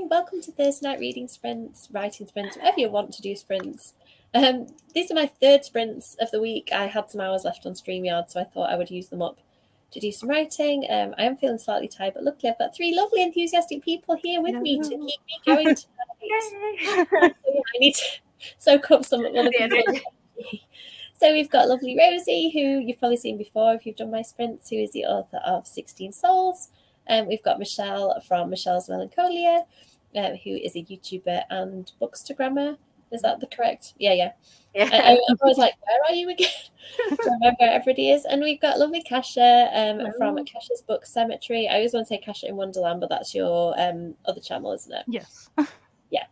morning. Welcome to Thursday night reading sprints, writing sprints, whatever you want to do sprints. These are my third sprints of the week. I had some hours left on StreamYard, so I thought I would use them up to do some writing. I am feeling slightly tired, but luckily I've got three lovely, enthusiastic people here with me to keep me going tonight. So, I need to soak up some other people's energy. So we've got lovely Rosie, who you've probably seen before if you've done my sprints, who is the author of 16 Souls. We've got Michelle from Michelle's Melancholia, who is a YouTuber and bookstagrammer. Is that the correct? Yeah. I was like, where are you again? I remember where everybody is. And we've got lovely Kasha from Kasha's Book Cemetery. I always want to say Kasha in Wonderland, but that's your other channel, isn't it? Yes. Yeah.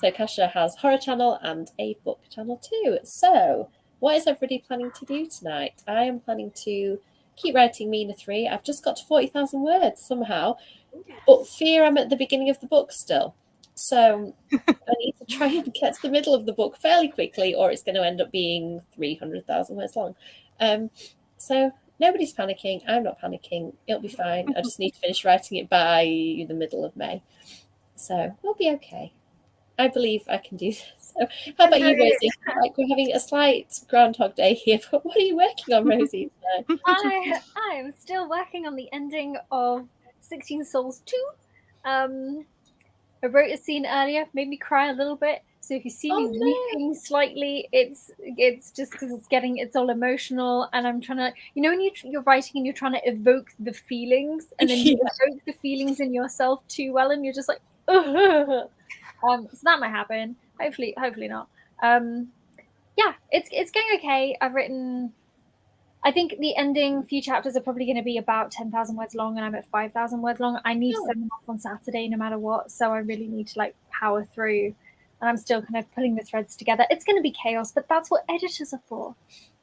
So Kasha has horror channel and a book channel too. So what is everybody planning to do tonight? I am planning to keep writing Mina 3. I've just got to 40,000 words somehow, but fear I'm at the beginning of the book still. So I need to try and get to the middle of the book fairly quickly, or it's going to end up being 300,000 words long. So nobody's panicking. I'm not panicking. It'll be fine. I just need to finish writing it by the middle of May. So we'll be okay. I believe I can do this. So how about you, Rosie? Like, we're having a slight Groundhog Day here, but what are you working on, Rosie? I'm still working on the ending of 16 Souls 2. I wrote a scene earlier, made me cry a little bit. So if you see me weeping slightly, it's just because it's all emotional, and I'm trying to, when you're writing and you're trying to evoke the feelings, and then you evoke the feelings in yourself too well, and you're just like, ugh. So that might happen. Hopefully not. Yeah, it's going okay. I've written. I think the ending few chapters are probably going to be about 10,000 words long, and I'm at 5,000 words long. I need to send them off on Saturday, no matter what. So I really need to power through, and I'm still kind of putting the threads together. It's going to be chaos, but that's what editors are for.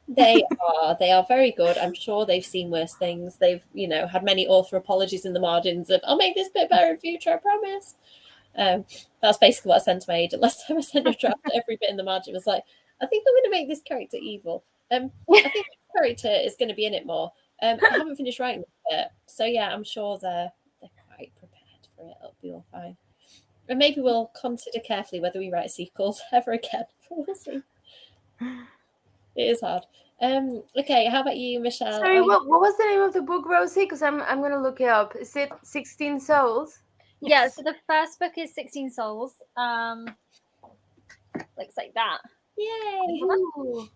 They are very good. I'm sure they've seen worse things. They've had many author apologies in the margins of, I'll make this bit better in future, I promise. That's basically what I sent to my agent last time. I sent a draft. Every bit in the margin was like, I think I'm going to make this character evil. I think this character is going to be in it more. I haven't finished writing it yet, so yeah, I'm sure they're quite prepared for it. It'll be all fine. And maybe we'll consider carefully whether we write sequels ever again. We'll see. It is hard. Okay, how about you, Michelle? Sorry, what was the name of the book, Rosie? Because I'm going to look it up. Is it 16 Souls? Yeah, so the first book is 16 Souls. Looks like that. Yay! Ooh.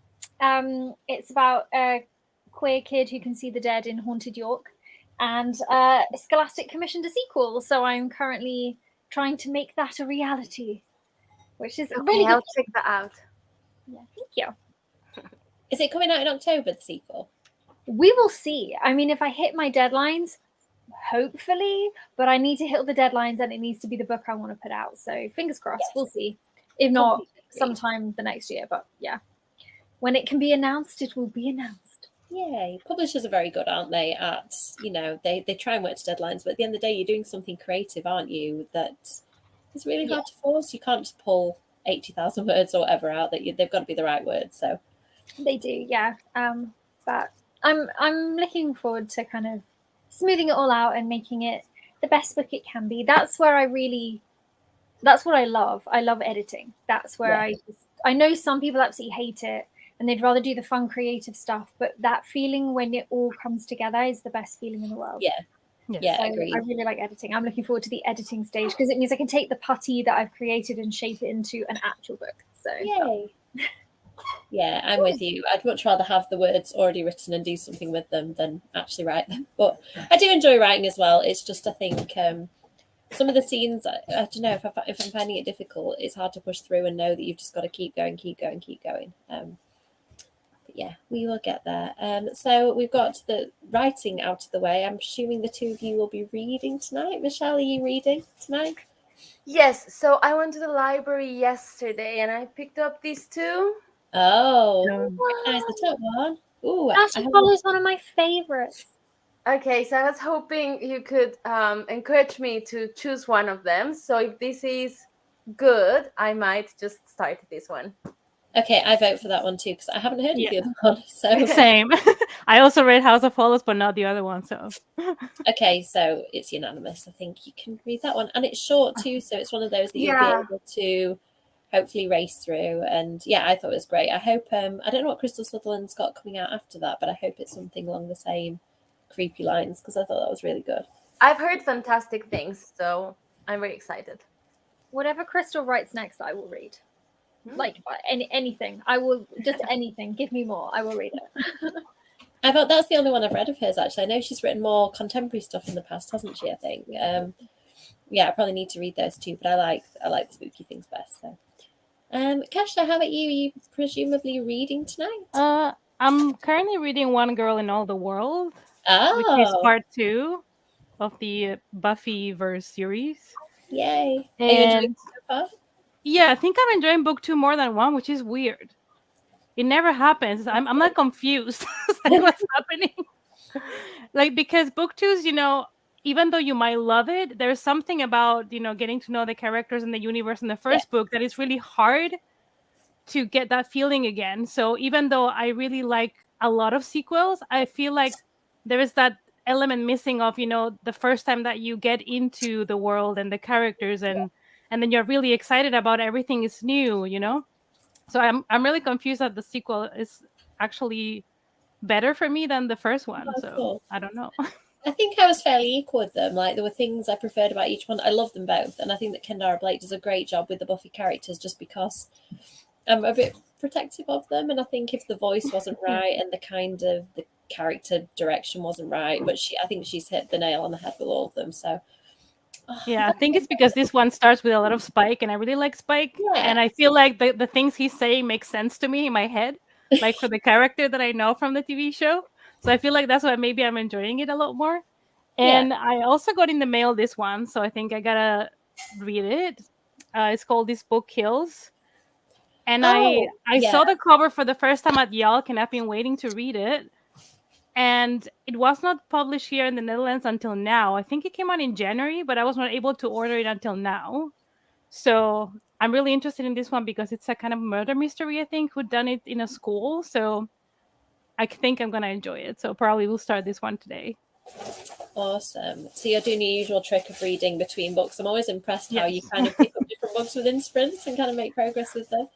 It's about a queer kid who can see the dead in haunted York, and Scholastic commissioned a sequel, so I'm currently trying to make that a reality, which is really good. I'll check that out. Yeah, thank you. Is it coming out in October, the sequel? We will see. I mean, if I hit my deadlines, hopefully, but I need to hit the deadlines, and it needs to be the book I want to put out. So fingers crossed, We'll see. If not, sometime the next year. But yeah, when it can be announced, it will be announced. Yay. Publishers are very good, aren't they, at, they try and work to deadlines, but at the end of the day, you're doing something creative, aren't you, that is really hard to force. You can't just pull 80,000 words or whatever out. They've got to be the right words. So they do, yeah. But I'm looking forward to kind of smoothing it all out and making it the best book it can be. That's what I love. I love editing. That's where I know some people absolutely hate it and they'd rather do the fun creative stuff, but that feeling when it all comes together is the best feeling in the world. Yeah, so I agree. I really like editing. I'm looking forward to the editing stage because it means I can take the putty that I've created and shape it into an actual book. So yay. Yeah, I'm with you. I'd much rather have the words already written and do something with them than actually write them. But I do enjoy writing as well. It's just, I think, some of the scenes, I don't know, if I'm finding it difficult, it's hard to push through and know that you've just got to keep going. But yeah, we will get there. So we've got the writing out of the way. I'm assuming the two of you will be reading tonight. Michelle, are you reading tonight? Yes. So I went to the library yesterday and I picked up these two. Oh, recognize the top one. Ooh, Astropol is one of my favorites. Okay, so I was hoping you could encourage me to choose one of them. So if this is good, I might just start this one. Okay, I vote for that one too because I haven't heard of Yeah. the other one. So Same. I also read House of Hollows, but not the other one. So okay, so it's unanimous. I think you can read that one, and it's short too, so it's one of those that you'll be Yeah. able to hopefully race through. And yeah, I thought it was great. I hope I don't know what Crystal Sutherland's got coming out after that, but I hope it's something along the same creepy lines because I thought that was really good. I've heard fantastic things, so I'm very excited. Whatever Crystal writes next, I will read. Like anything, I will just anything. Give me more, I will read it. I thought that's the only one I've read of hers. Actually, I know she's written more contemporary stuff in the past, hasn't she? I think. Yeah, I probably need to read those too. But I like the spooky things best. So, Kashla, how about you? Are you presumably reading tonight? I'm currently reading One Girl in All the World, which is Oh, part 2 of the Buffyverse series. yay! Are you enjoying it so far? Yeah, I think I'm enjoying book 2 more than 1, which is weird. It never happens. I'm not confused. It's like, what's happening? Like, because book 2's, even though you might love it, there's something about, getting to know the characters in the universe in the first book that is really hard to get that feeling again. So even though I really like a lot of sequels, I feel like there is that element missing of, the first time that you get into the world and the characters and then you're really excited about everything is new. So I'm really confused that the sequel is actually better for me than the first one. Oh, So cool. I don't know. I think I was fairly equal with them. Like there were things I preferred about each one. I love them both, and I think that Kendara Blake does a great job with the Buffy characters, just because I'm a bit protective of them. And I think if the voice wasn't right and the kind of the character direction wasn't right, but I think she's hit the nail on the head with all of them. So Yeah, I think it's because this one starts with a lot of Spike, and I really like Spike. Yeah. And I feel like the things he's saying make sense to me in my head, like for the character that I know from the TV show. So I feel like that's why maybe I'm enjoying it a lot more. And I also got in the mail this one, so I think I gotta read it. It's called This Book Kills. And I saw the cover for the first time at Yalk, and I've been waiting to read it. And it was not published here in the Netherlands until now. I think it came out in January, but I was not able to order it until now. So I'm really interested in this one because it's a kind of murder mystery, I think, who done it in a school. So I think I'm going to enjoy it. So probably we'll start this one today. Awesome. So you're doing your usual trick of reading between books. I'm always impressed how you kind of pick up different books within sprints and kind of make progress with them.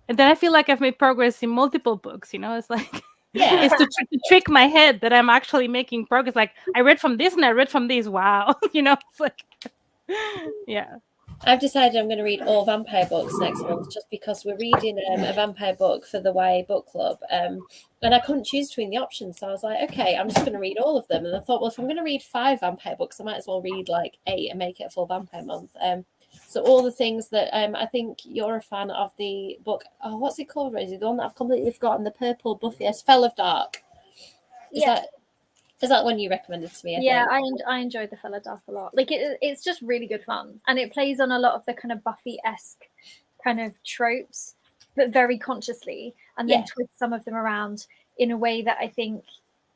And then I feel like I've made progress in multiple books, It's like... Yeah, it's to trick my head that I'm actually making progress. Like I read from this and I read from this. Wow, it's like, yeah. I've decided I'm going to read all vampire books next month, just because we're reading a vampire book for the YA book club, and I couldn't choose between the options. So I was like, okay, I'm just going to read all of them. And I thought, well, if I'm going to read 5 vampire books, I might as well read like 8 and make it a full vampire month. So all the things that I think you're a fan of the book. Oh, what's it called, Rosie? The one that I've completely forgotten. The purple Buffy, Spell of Dark. Is that one you recommended to me? I enjoyed the Fellow Dark a lot. Like it's just really good fun, and it plays on a lot of the kind of Buffy-esque kind of tropes, but very consciously, and then twists some of them around in a way that I think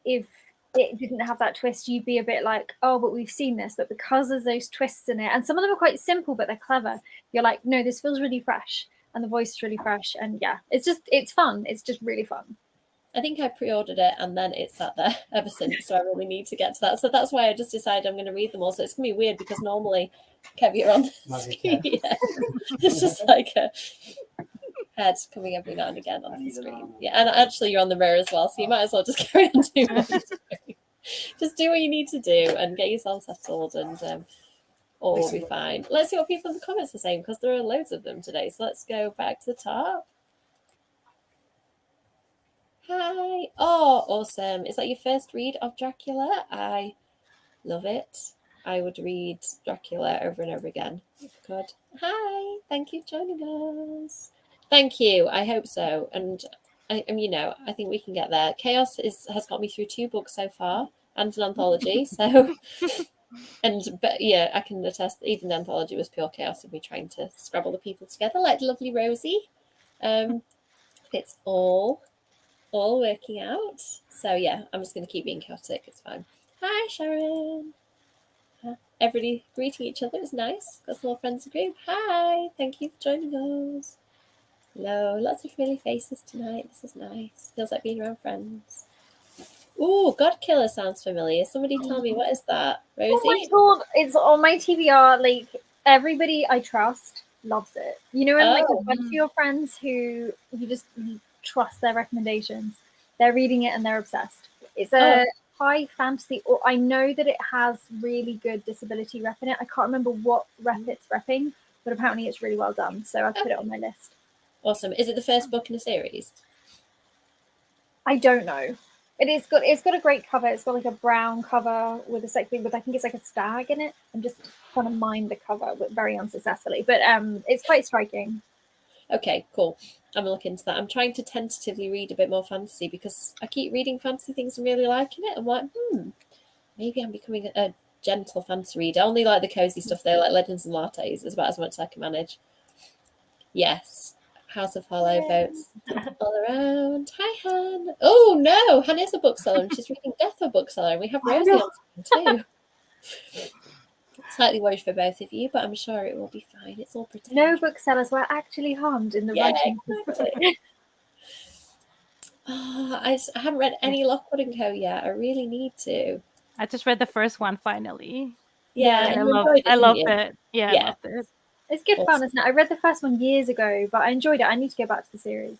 if it didn't have that twist, you'd be a bit like, oh, but we've seen this. But because there's those twists in it, and some of them are quite simple, but they're clever, you're like, no, this feels really fresh, and the voice is really fresh, and it's fun. It's just really fun. I think I pre-ordered it and then it's sat there ever since, so I really need to get to that. So that's why I just decided I'm going to read them all. So it's going to be weird because normally, Kev, you're on the screen. Yeah. It's just like a head coming every now and again on the screen. Yeah, and actually you're on the mirror as well, so you might as well just carry on doing what you're doing. Just do what you need to do and get yourself settled, and all will be fine. Let's see what people in the comments are saying, because there are loads of them today. So let's go back to the top. Hi. Oh, awesome. Is that your first read of Dracula? I love it. I would read Dracula over and over again if I could. Hi. Thank you for joining us. Thank you. I hope so. And I think we can get there. Chaos has got me through 2 books so far and an anthology. So, but yeah, I can attest that even the anthology was pure chaos of me trying to scrabble the people together like lovely Rosie. It's all working out. So yeah, I'm just going to keep being chaotic. It's fine. Hi, Sharon. Everybody greeting each other is nice. Got some more friends in the group. Hi. Thank you for joining us. Hello, lots of familiar faces tonight. This is nice. Feels like being around friends. Ooh, God Killer sounds familiar. Somebody tell me, what is that? Rosie? Oh my god, it's on my TBR. Like, everybody I trust loves it. You know, and like a bunch of your friends who you trust their recommendations. They're reading it and they're obsessed. It's a high fantasy, or I know that it has really good disability rep in it. I can't remember what rep it's repping, but apparently it's really well done. So I've put it on my list. Awesome. Is it the first book in a series? I don't know. It's got a great cover. It's got like a brown cover with a thing with, I think it's like a stag in it. I'm just trying to mind the cover, but very unsuccessfully. But it's quite striking. Okay, cool. I'm gonna look into that. I'm trying to tentatively read a bit more fantasy because I keep reading fantasy things and really liking it. I'm like, maybe I'm becoming a gentle fantasy reader. I only like the cozy stuff though, like Legends and Lattes. Is about as much as I can manage. Yes. House of Hollow votes all around. Hi, Han. Oh no, Han is a bookseller and she's reading Death of Bookseller, and we have Rosie on too. Slightly worried for both of you, but I'm sure it will be fine. It's all pretend. No booksellers were actually harmed in the writing. Exactly. I haven't read any Lockwood and Co yet. I really need to. I just read the first one finally. Yeah, and and you I enjoyed it, I loved didn't you? it. Yeah, I loved it. It's good fun, Awesome. isn't it? I read the first one years ago, but I enjoyed it. I need to go back to the series.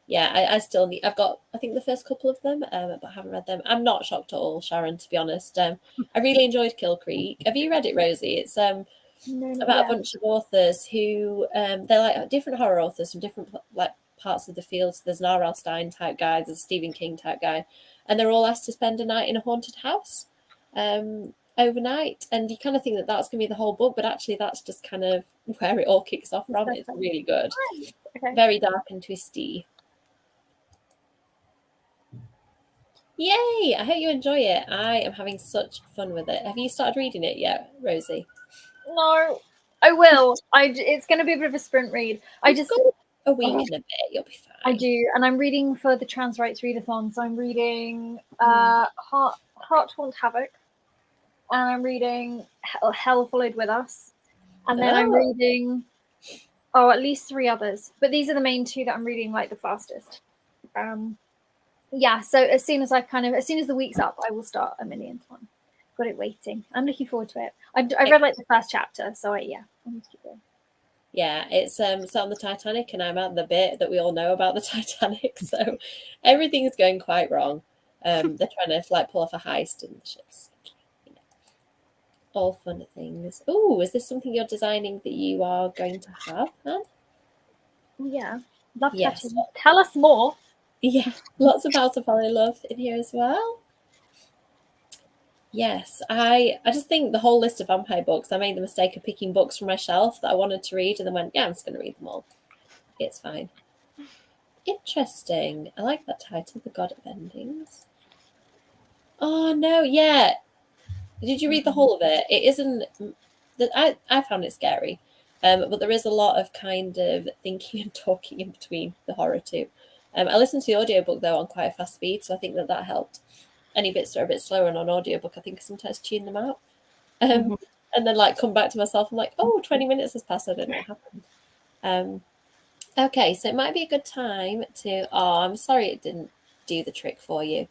Yeah, I still need. I've got, I think, the first couple of them, but I haven't read them. I'm not shocked at all, Sharon. To be honest, I really enjoyed Kill Creek. Have you read it, Rosie? It's No, not about yet. a bunch of authors who they're like different horror authors from different like parts of the field. So there's an R.L. Stein type guy, there's a Stephen King type guy, and they're all asked to spend a night in a haunted house overnight. And you kind of think that that's going to be the whole book, but actually that's just kind of where it all kicks off from. It's really good. Okay. Very dark and twisty. Yay! I hope you enjoy it. I am having such fun with it. Have you started reading it yet, Rosie? No, I will. It's going to be a bit of a sprint read. I just got a week and a bit. You'll be fine. I do, and I'm reading for the Trans Rights Readathon. So I'm reading Heart Haunt Havoc, and I'm reading Hell Followed With Us, and then I'm reading at least 3 others. But these are the main 2 that I'm reading like the fastest. Yeah. So as soon as the week's up, I will start a millionth one. Got it waiting. I'm looking forward to it. I read like the first chapter, so I need to keep going. Yeah, it's set on the Titanic, and I'm at the bit that we all know about the Titanic, so everything's going quite wrong. They're trying to like pull off a heist in the ships. You know, all fun things. Oh, is this something you're designing that you are going to have, man? Yeah, love Yes. tattoos. Tell us more. Yeah, lots of House of Hollow love in here as well. Yes, I just think the whole list of vampire books, I made the mistake of picking books from my shelf that I wanted to read and then went, yeah, I'm just going to read them all. It's fine. Interesting. I like that title, The God of Endings. Oh, no, yeah. Did you read the whole of it? It isn't... I found it scary, but there is a lot of kind of thinking and talking in between the horror too. I listened to the audiobook, though, on quite a fast speed, so I think that helped. Any bits that are a bit slower on an audiobook, I think I sometimes tune them out. And then like come back to myself and like, 20 minutes has passed, I don't know what happened. Okay, so it might be a good time to... Oh, I'm sorry it didn't do the trick for you.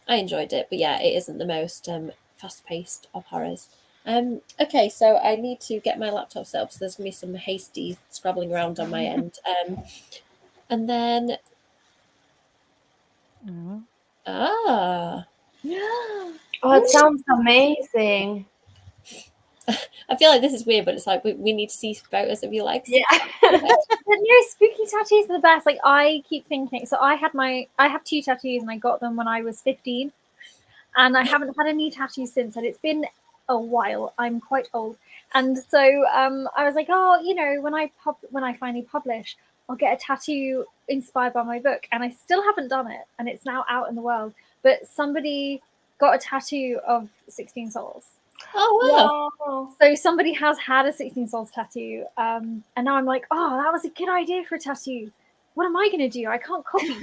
I enjoyed it, but yeah, it isn't the most fast-paced of horrors. Okay, so I need to get my laptop set up, so there's going to be some hasty scrabbling around on my end. And then... Oh, it sounds amazing. I feel like this is weird, but it's like we need to see photos of you like. Yeah. Spooky tattoos are the best. Like I keep thinking. So I have 2 tattoos and I got them when I was 15, and I haven't had any tattoos since. And it's been a while. I'm quite old, and so I was like, when I finally publish, I'll get a tattoo inspired by my book. And I still haven't done it, and it's now out in the world. But somebody got a tattoo of 16 Souls. Oh, wow. So somebody has had a 16 Souls tattoo, and now I'm like, that was a good idea for a tattoo. What am I going to do? I can't copy.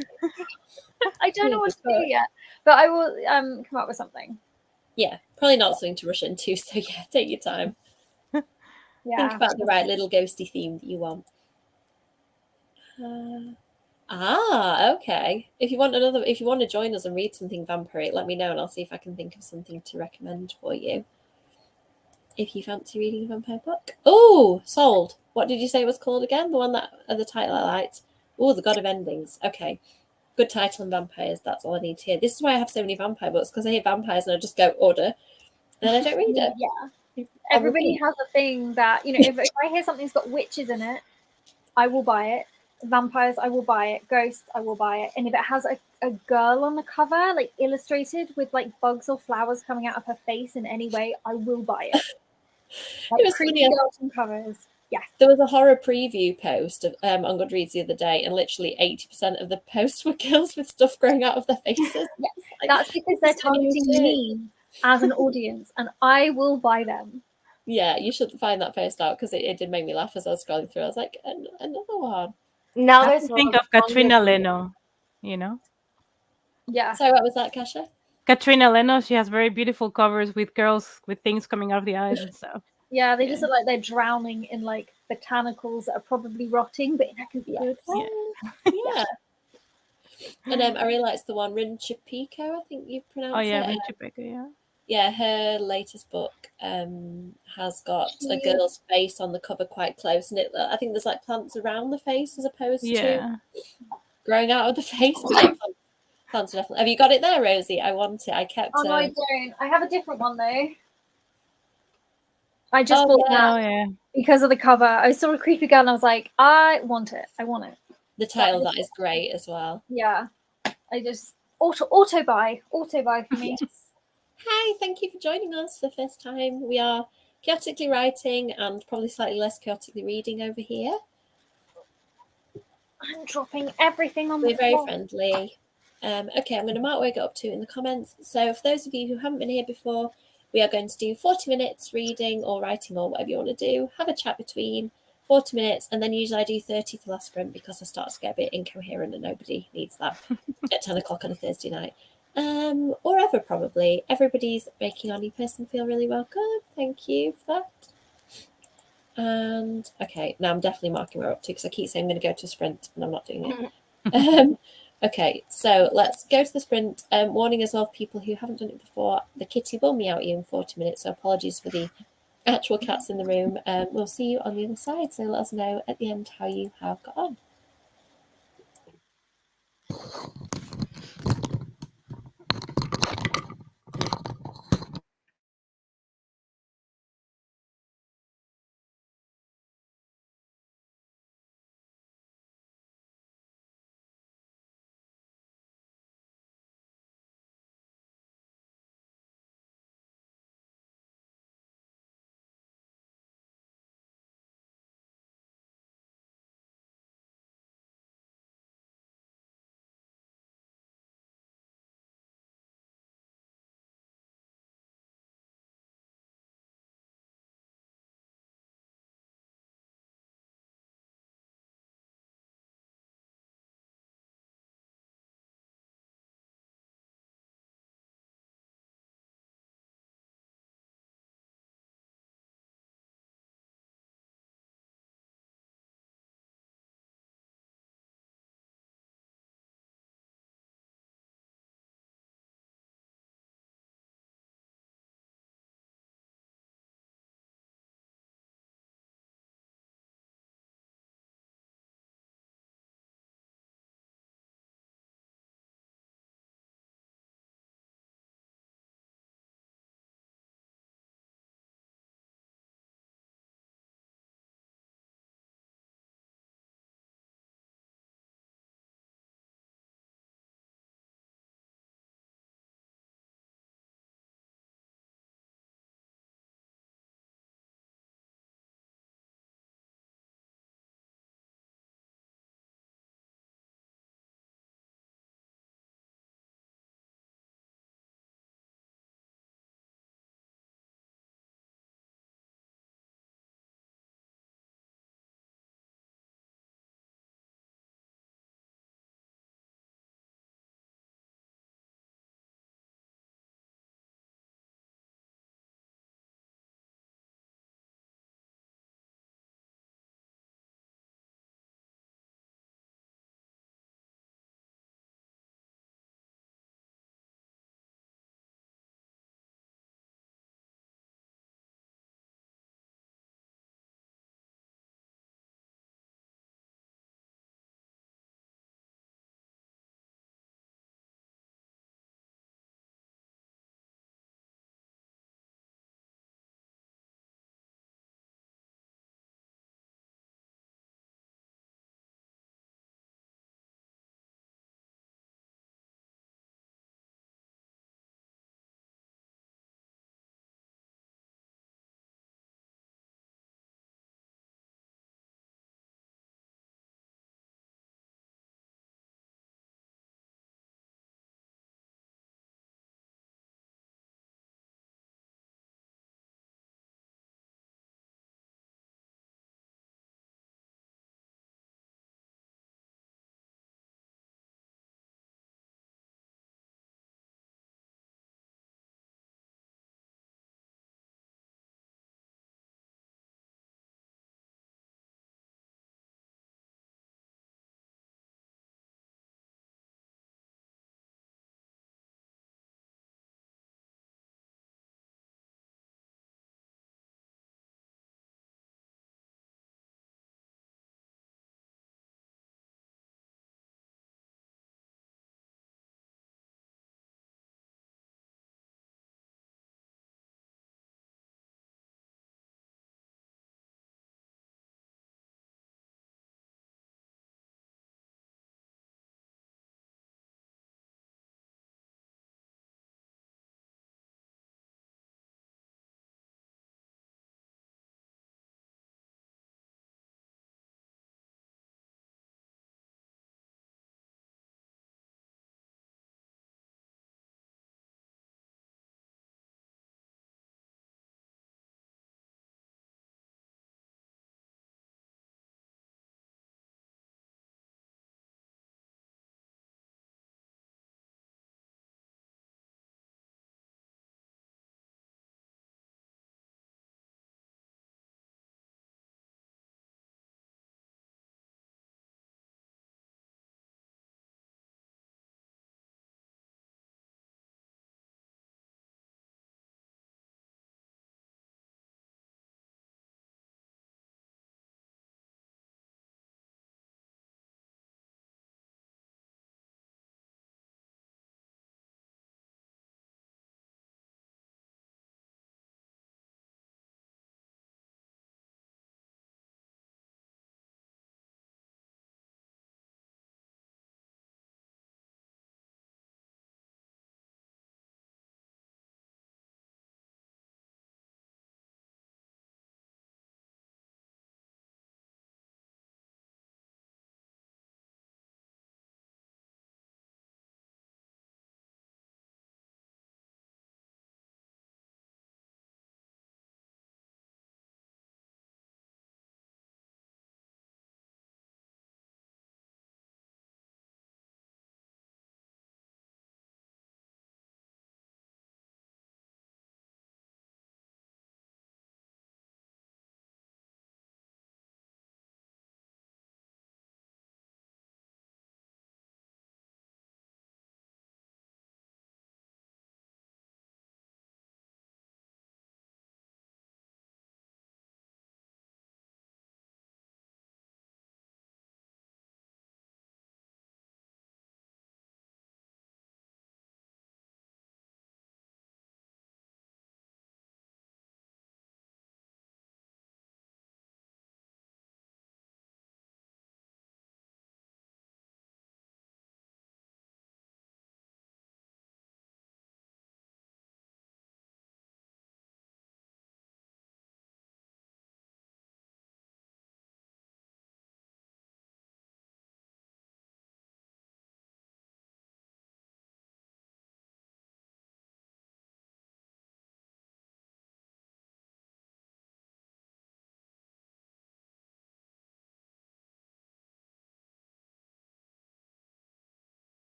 I don't know what to do yet, but I will come up with something. Yeah, probably not something to rush into, so yeah, take your time. Yeah. Think about the right little ghosty theme that you want. Okay. If you want to join us and read something vampiric, let me know and I'll see if I can think of something to recommend for you. If you fancy reading a vampire book. Oh, sold. What did you say it was called again? The one that the title I liked. Oh, The God of Endings. Okay. Good title and vampires. That's all I need to hear. This is why I have so many vampire books, because I hear vampires and I just go order, and then I don't read it. Yeah. Everybody has a thing that, if I hear something's got witches in it, I will buy it. Vampires, I will buy it. Ghosts, I will buy it. And if it has a girl on the cover, like illustrated with like bugs or flowers coming out of her face in any way, I will buy it. Like It was creepy funny. girls on covers. Yes. There was a horror preview post on Goodreads the other day, and literally 80% of the posts were girls with stuff growing out of their faces. Yes. Like, That's because they're targeting me as an audience, and I will buy them. Yeah, you should find that post out, because it did make me laugh as I was scrolling through. I was like, another one. Now I there's think of Katrina Leno, Yeah. So what was that, Kasha? Katrina Leno, she has very beautiful covers with girls with things coming out of the eyes and stuff. Yeah, they just look like they're drowning in like botanicals that are probably rotting, but in a good way. Yeah. And I really liked the one, Rincha Pico, I think you pronounce it. Oh yeah, Rincha Pico, yeah. Yeah, her latest book has got a girl's face on the cover quite close, and I think there's like plants around the face as opposed to growing out of the face. But yeah, plants are definitely. Have you got it there, Rosie? I want it. I kept. Oh no, I don't. I have a different one though. I just bought that because of the cover. I saw a creepy girl and I was like, I want it. I want it. The title of that is great as well. Yeah. I just auto buy for me. Hi, thank you for joining us for the first time. We are chaotically writing and probably slightly less chaotically reading over here. I'm dropping everything on the floor. We're very friendly. Okay, I'm going to mark where I got up to in the comments. So for those of you who haven't been here before, we are going to do 40 minutes reading or writing or whatever you want to do. Have a chat between 40 minutes, and then usually I do 30 for last sprint because I start to get a bit incoherent and nobody needs that at 10 o'clock on a Thursday night. Or ever, probably. Everybody's making our new person feel really welcome. Thank you for that. And okay, now I'm definitely marking where we're up to, because I keep saying I'm going to go to a sprint and I'm not doing it. Okay, so let's go to the sprint. Warning as well, people who haven't done it before, the kitty will meow at you in 40 minutes, so apologies for the actual cats in the room. We'll see you on the other side, so let us know at the end how you have got on.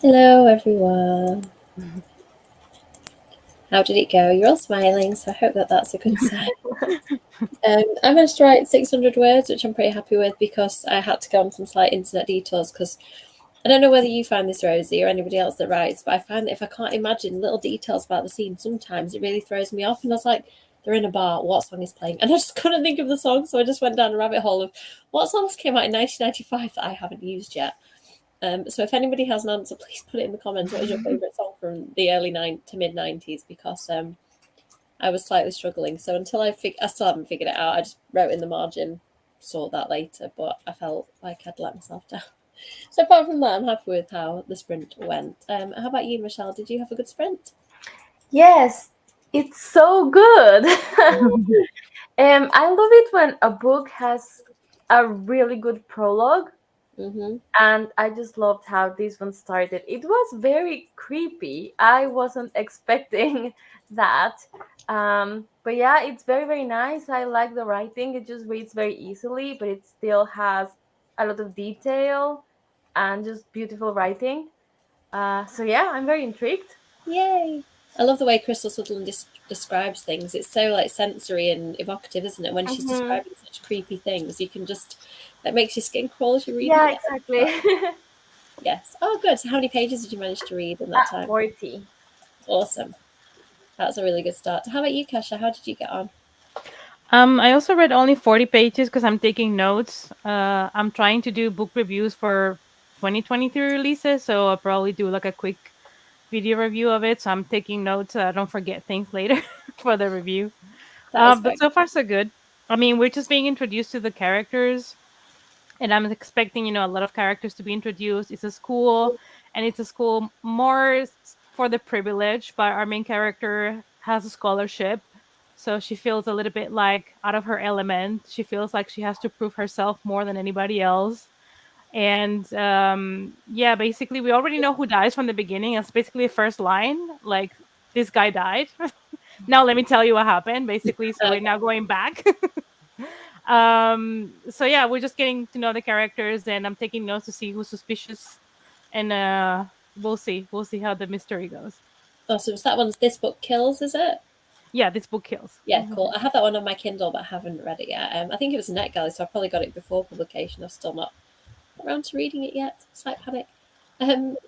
Hello, everyone. How did it go? You're all smiling, so I hope that that's a good sign. I managed to write 600 words, which I'm pretty happy with because I had to go on some slight internet detours because I don't know whether you find this, Rosie, or anybody else that writes, but I find that if I can't imagine little details about the scene, sometimes it really throws me off. And I was like, they're in a bar, what song is playing? And I just couldn't think of the song, so I just went down a rabbit hole of what songs came out in 1995 that I haven't used yet. So if anybody has an answer, please put it in the comments. What is your favourite song from the early to mid 90s? Because I was slightly struggling. So until I still haven't figured it out. I just wrote in the margin, sort that later, but I felt like I'd let myself down. So apart from that, I'm happy with how the sprint went. How about you, Michelle? Did you have a good sprint? Yes, it's so good. I love it when a book has a really good prologue. Mm-hmm. And I just loved how this one started. It was very creepy. I wasn't expecting that. But yeah, it's very, very nice. I like the writing. It just reads very easily, but it still has a lot of detail and just beautiful writing. So yeah, I'm very intrigued. Yay! I love the way Crystal Sutherland describes things. It's so like sensory and evocative, isn't it? When she's describing such creepy things, you can just that makes your skin crawl as you read. Yeah, it. exactly. Yes. Oh, good. So how many pages did you manage to read in that time? 40. Awesome. That's a really good start. How about you, Kasha? How did you get on? I also read only 40 pages because I'm taking notes. I'm trying to do book reviews for 2023 releases, so I'll probably do like a quick video review of it. So I'm taking notes so I don't forget things later for the review. But so far, so good. I mean, we're just being introduced to the characters, and I'm expecting, a lot of characters to be introduced. It's a school, and it's a school more for the privileged, but our main character has a scholarship. So she feels a little bit like out of her element. She feels like she has to prove herself more than anybody else. And yeah, basically, we already know who dies from the beginning. That's basically the first line. Like, this guy died. Now, let me tell you what happened, basically. So we're now going back. So yeah, we're just getting to know the characters, and I'm taking notes to see who's suspicious. And we'll see how the mystery goes. Awesome. So that one's This Book Kills, is it? Yeah, This Book Kills. Yeah, cool. I have that one on my Kindle, but I haven't read it yet. I think it was a NetGalley, so I probably got it before publication. I've still not got around to reading it yet. Slight panic.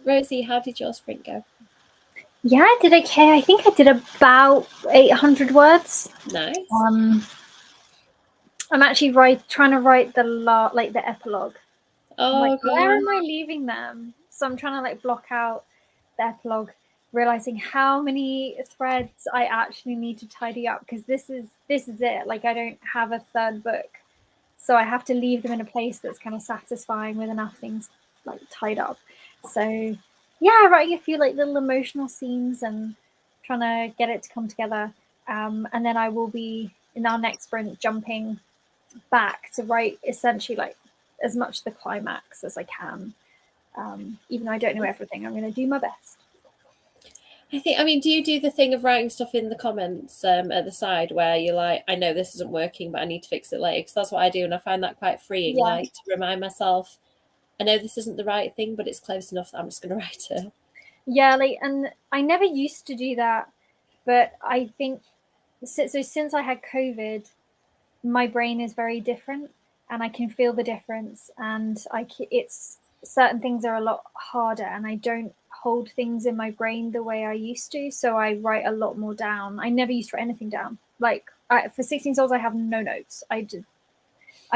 Rosie, how did your sprint go? Yeah, I did okay. I think I did about 800 words. Nice. I'm actually trying to write the epilogue. Oh, God. Where am I leaving them? So I'm trying to block out the epilogue, realizing how many threads I actually need to tidy up because this is it. I don't have a third book, so I have to leave them in a place that's kind of satisfying with enough things tied up. So yeah, writing a few little emotional scenes and trying to get it to come together. And then I will be in our next sprint jumping back to write essentially as much the climax as I can. Even though I don't know everything, I'm going to do my best. I mean, do you do the thing of writing stuff in the comments at the side where you're like, I know this isn't working, but I need to fix it later? Because that's what I do, and I find that quite freeing, to remind myself, I know this isn't the right thing, but it's close enough that I'm just going to write it. Yeah, and I never used to do that, but I think since I had COVID, my brain is very different, and I can feel the difference, and it's certain things are a lot harder, and I don't hold things in my brain the way I used to, so I write a lot more down. I never used to write anything down. For 16 Souls, I have no notes. I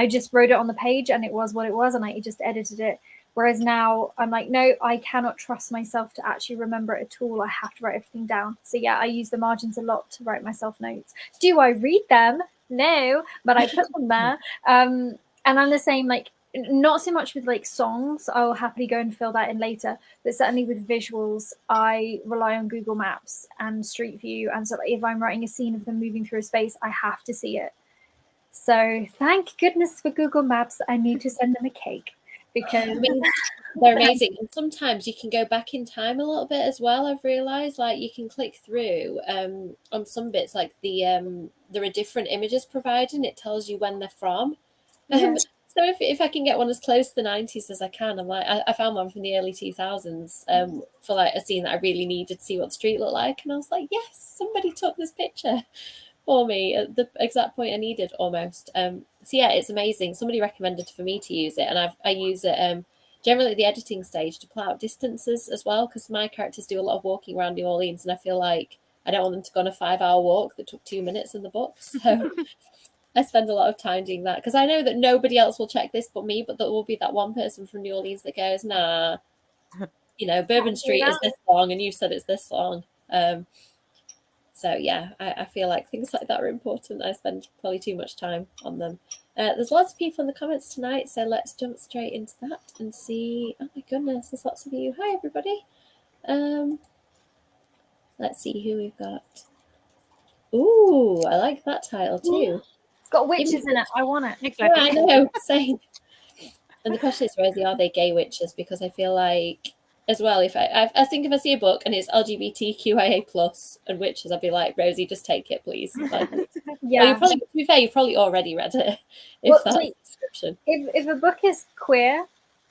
just wrote it on the page, and it was what it was, and I just edited it. Whereas now I'm like, no, I cannot trust myself to actually remember it at all. I have to write everything down. So yeah, I use the margins a lot to write myself notes. Do I read them? No, but I put them there. And I'm the same, not so much with songs. I'll happily go and fill that in later, but certainly with visuals, I rely on Google Maps and Street View. And so if I'm writing a scene of them moving through a space, I have to see it. So thank goodness for Google Maps. I need to send them a cake because they're amazing. And sometimes you can go back in time a little bit as well. I've realized you can click through on some bits, there are different images provided and it tells you when they're from. So if I can get one as close to the 90s as I can, I'm like, I found one from the early 2000s for like a scene that I really needed to see what the street looked like. And I was like, yes, somebody took this picture for me at the exact point I needed almost. So yeah, it's amazing. Somebody recommended for me to use it, and I use it generally at the editing stage to plot out distances as well, because my characters do a lot of walking around New Orleans, and I feel like I don't want them to go on a 5-hour walk that took 2 minutes in the book. So I spend a lot of time doing that, because I know that nobody else will check this but me, but there will be that one person from New Orleans that goes, nah, Bourbon Street is this long and you said it's this long. So yeah, I feel like things like that are important. I spend probably too much time on them. There's lots of people in the comments tonight, so let's jump straight into that and see. Oh my goodness, there's lots of you. Hi everybody. Let's see who we've got. Ooh, I like that title too. It's got witches in it. I want it. Exactly. Yeah, I know, same. And the question is, Rosie, are they gay witches? Because I feel like, as well, if I think if I see a book and it's LGBTQIA plus and witches, I'd be like, Rosie, just take it, please. Like, Yeah. well, to be fair, you've probably already read it. If that's the description. If a book is queer,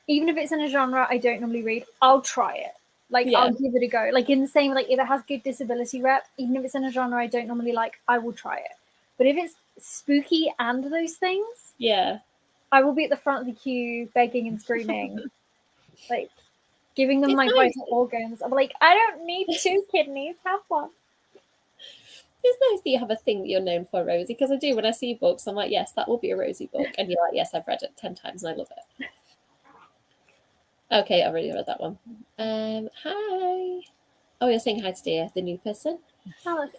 even if it's in a genre I don't normally read, I'll try it. Like, Yeah. I'll give it a go. Like, in the same, like, if it has good disability rep, even if it's in a genre I don't normally like, I will try it. But if it's spooky and those things, Yeah. I will be at the front of the queue begging and screaming, like, giving them It's my nice. vital organs. I'm like, I don't need 2 kidneys, have one. It's nice that you have a thing that you're known for, Rosie, because I do. When I see books, I'm like, yes, that will be a Rosie book. And you're like, yes, I've read it 10 times and I love it. Okay, I already read that one. Hi. Oh, you're saying hi to dear, the new person?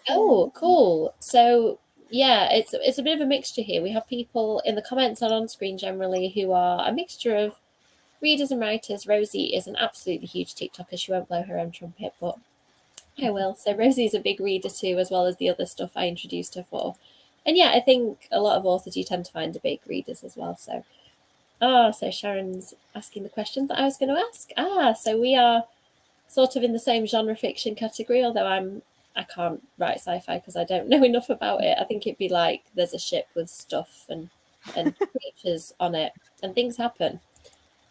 Oh, cool. So yeah, it's a bit of a mixture here. We have people in the comments and on screen generally who are a mixture of readers and writers. Rosie is an absolutely huge TikToker. She won't blow her own trumpet, but I will. So Rosie's a big reader too, as well as the other stuff I introduced her for. And yeah, I think a lot of authors you tend to find are big readers as well. So so Sharon's asking the questions that I was going to ask. So we are sort of in the same genre fiction category, although I can't write sci-fi because I don't know enough about it. I think it'd be like there's a ship with stuff and creatures on it and things happen.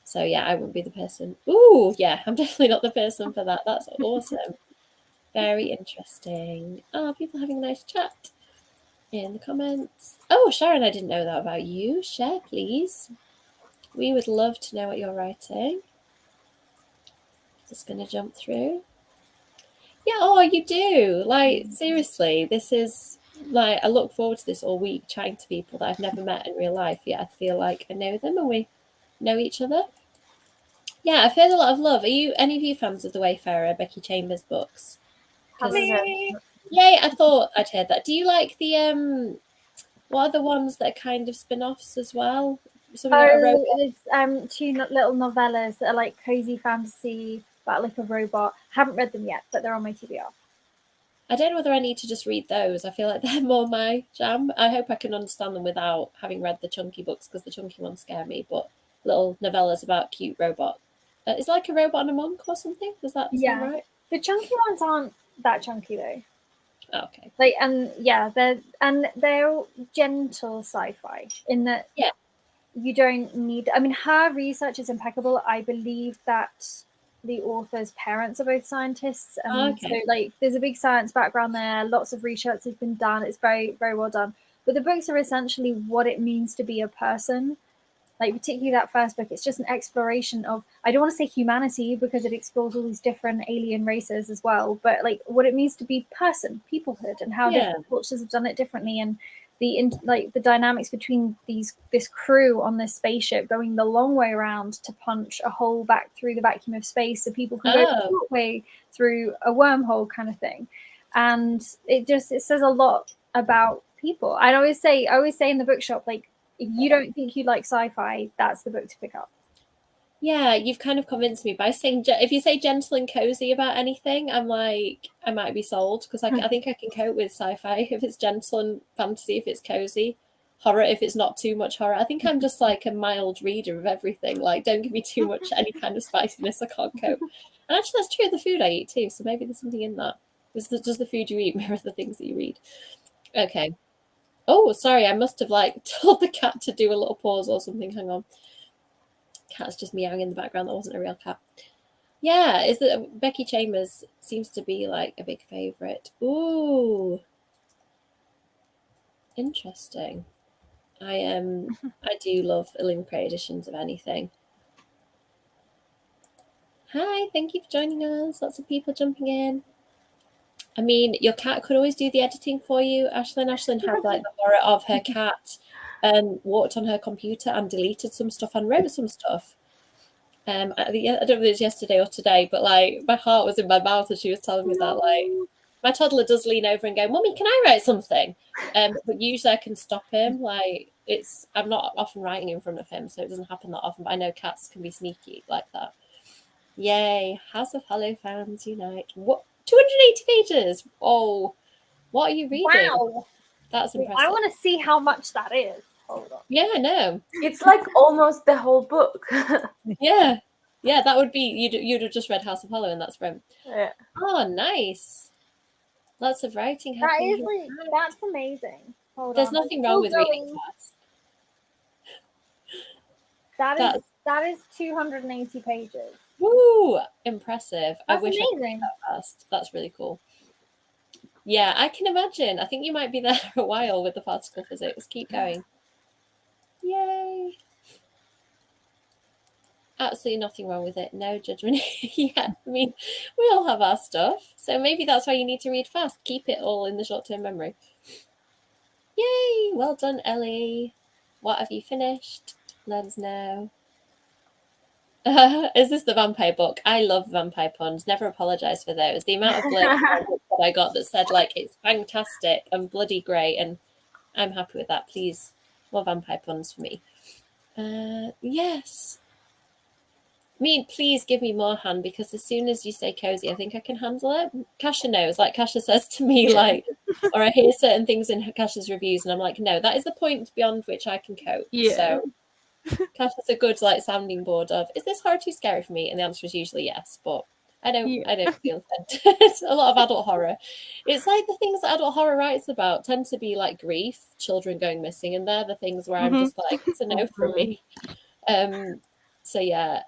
So yeah, I wouldn't be the person. Ooh, yeah, I'm definitely not the person for that. That's awesome. Very interesting. Oh, people having a nice chat in the comments. Oh, Sharon, I didn't know that about you. Share, please. We would love to know what you're writing. Just going to jump through. Yeah, oh, you do. Like, seriously, this is like, I look forward to this all week, chatting to people that I've never met in real life yet. I feel like I know them and we know each other. Yeah, I've heard a lot of love. Are you any of you fans of The Wayfarer, Becky Chambers books? Yay, I thought I'd heard that. Do you like the what are the ones that are kind of spin-offs as well? There's 2 little novellas that are like cozy fantasy about like a robot. Haven't read them yet, but they're on my TBR. I don't know whether I need to just read those. I feel like they're more my jam. I hope I can understand them without having read the chunky books, because the chunky ones scare me. But little novellas about cute robot. It's like a robot and a monk or something. Does that sound right? The chunky ones aren't that chunky though. Oh, okay. Like, and yeah, they're gentle sci-fi in that you don't need. I mean, her research is impeccable. I believe that the author's parents are both scientists, and so like there's a big science background there. Lots of research has been done. It's very, very well done. But the books are essentially what it means to be a person. Like, particularly that first book, it's just an exploration of, I don't want to say humanity because it explores all these different alien races as well, but like what it means to be person, peoplehood, and how different cultures have done it differently, and the dynamics between this crew on this spaceship going the long way around to punch a hole back through the vacuum of space so people can go the short way through a wormhole kind of thing. And it says a lot about people. I always say in the bookshop, like, if you don't think you like sci-fi, that's the book to pick up. Yeah, you've kind of convinced me by saying, if you say gentle and cozy about anything, I'm like, I might be sold, because I think I can cope with sci-fi if it's gentle, and fantasy if it's cozy, horror if it's not too much horror. I think I'm just like a mild reader of everything. Like, don't give me too much any kind of spiciness, I can't cope. And actually, that's true of the food I eat too, so maybe there's something in that. Does the food you eat mirror the things that you read? Okay. Oh, sorry, I must have like told the cat to do a little pause or something. Hang on. Cat's just meowing in the background. That wasn't a real cat. Yeah, is that Becky Chambers seems to be like a big favorite. Ooh, interesting. I do love Illuminate editions of anything. Hi, thank you for joining us. Lots of people jumping in. I mean, your cat could always do the editing for you. Ashlyn had like the horror of her cat walked on her computer and deleted some stuff and wrote some stuff. I don't know if it was yesterday or today, but like my heart was in my mouth as she was telling me that. Like my toddler does lean over and go, "Mummy, can I write something?" But usually I can stop him. Like I'm not often writing in front of him, so it doesn't happen that often. But I know cats can be sneaky like that. Yay! House of Hollow fans unite! What 280 pages? Oh, what are you reading? Wow, that's impressive. I want to see how much that is. Hold on. Yeah, I know. It's like almost the whole book. Yeah, that would be you'd have just read House of Hollow, and that's from. Yeah. Oh, nice. Lots of writing That happening. is like, that's amazing. Hold There's on. nothing wrong with reading fast. That is 280 pages. Woo! Impressive. That's I wish I could read amazing. that fast. That's really cool. Yeah, I can imagine. I think you might be there for a while with the particle physics. Keep going. Yay! Absolutely nothing wrong with it. No judgment. Yeah, I mean, we all have our stuff. So maybe that's why you need to read fast. Keep it all in the short-term memory. Yay! Well done, Ellie. What have you finished? Let us know. Is this the vampire book? I love vampire puns. Never apologize for those. The amount of blurbs that I got that said like it's fantastic and bloody great, and I'm happy with that. Please, more vampire puns for me. Yes. I mean, please give me more hand, because as soon as you say cozy, I think I can handle it. Kasha knows. Like Kasha says to me, like, or I hear certain things in Kasha's reviews, and I'm like, no, that is the point beyond which I can cope. Yeah. So Kasha's a good like sounding board of, is this horror too scary for me? And the answer is usually yes, but I don't feel offended. It's a lot of adult horror. It's like the things that adult horror writes about tend to be like grief, children going missing, and they're the things where I'm just like, it's a no from me. So yeah.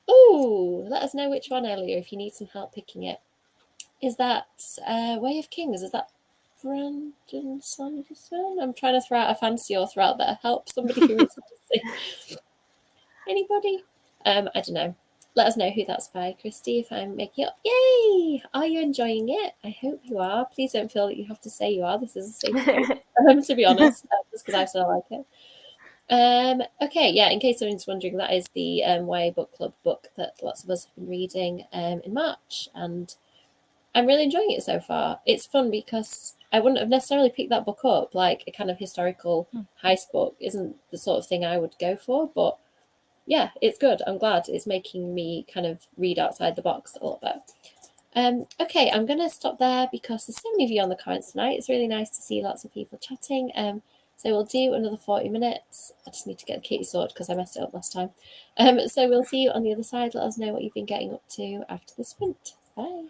Ooh, let us know which one, Ellie, if you need some help picking it. Is that Way of Kings? Is that Brandon Sanderson? I'm trying to throw out a fancy author out there. Help somebody who reads fantasy. Anybody? I don't know. Let us know who that's by, Christy, if I'm making it up. Yay! Are you enjoying it? I hope you are. Please don't feel that you have to say you are. This is a safe place, to be honest, just because I still like it. Okay, yeah, in case anyone's wondering, that is the YA Book Club book that lots of us have been reading in March, and I'm really enjoying it so far. It's fun because I wouldn't have necessarily picked that book up. Like a kind of historical heist book isn't the sort of thing I would go for, but yeah, it's good. I'm glad it's making me kind of read outside the box a little bit. Okay, I'm going to stop there because there's so many of you on the comments tonight. It's really nice to see lots of people chatting. So we'll do another 40 minutes. I just need to get Katie sorted because I messed it up last time. So we'll see you on the other side. Let us know what you've been getting up to after the sprint. Bye.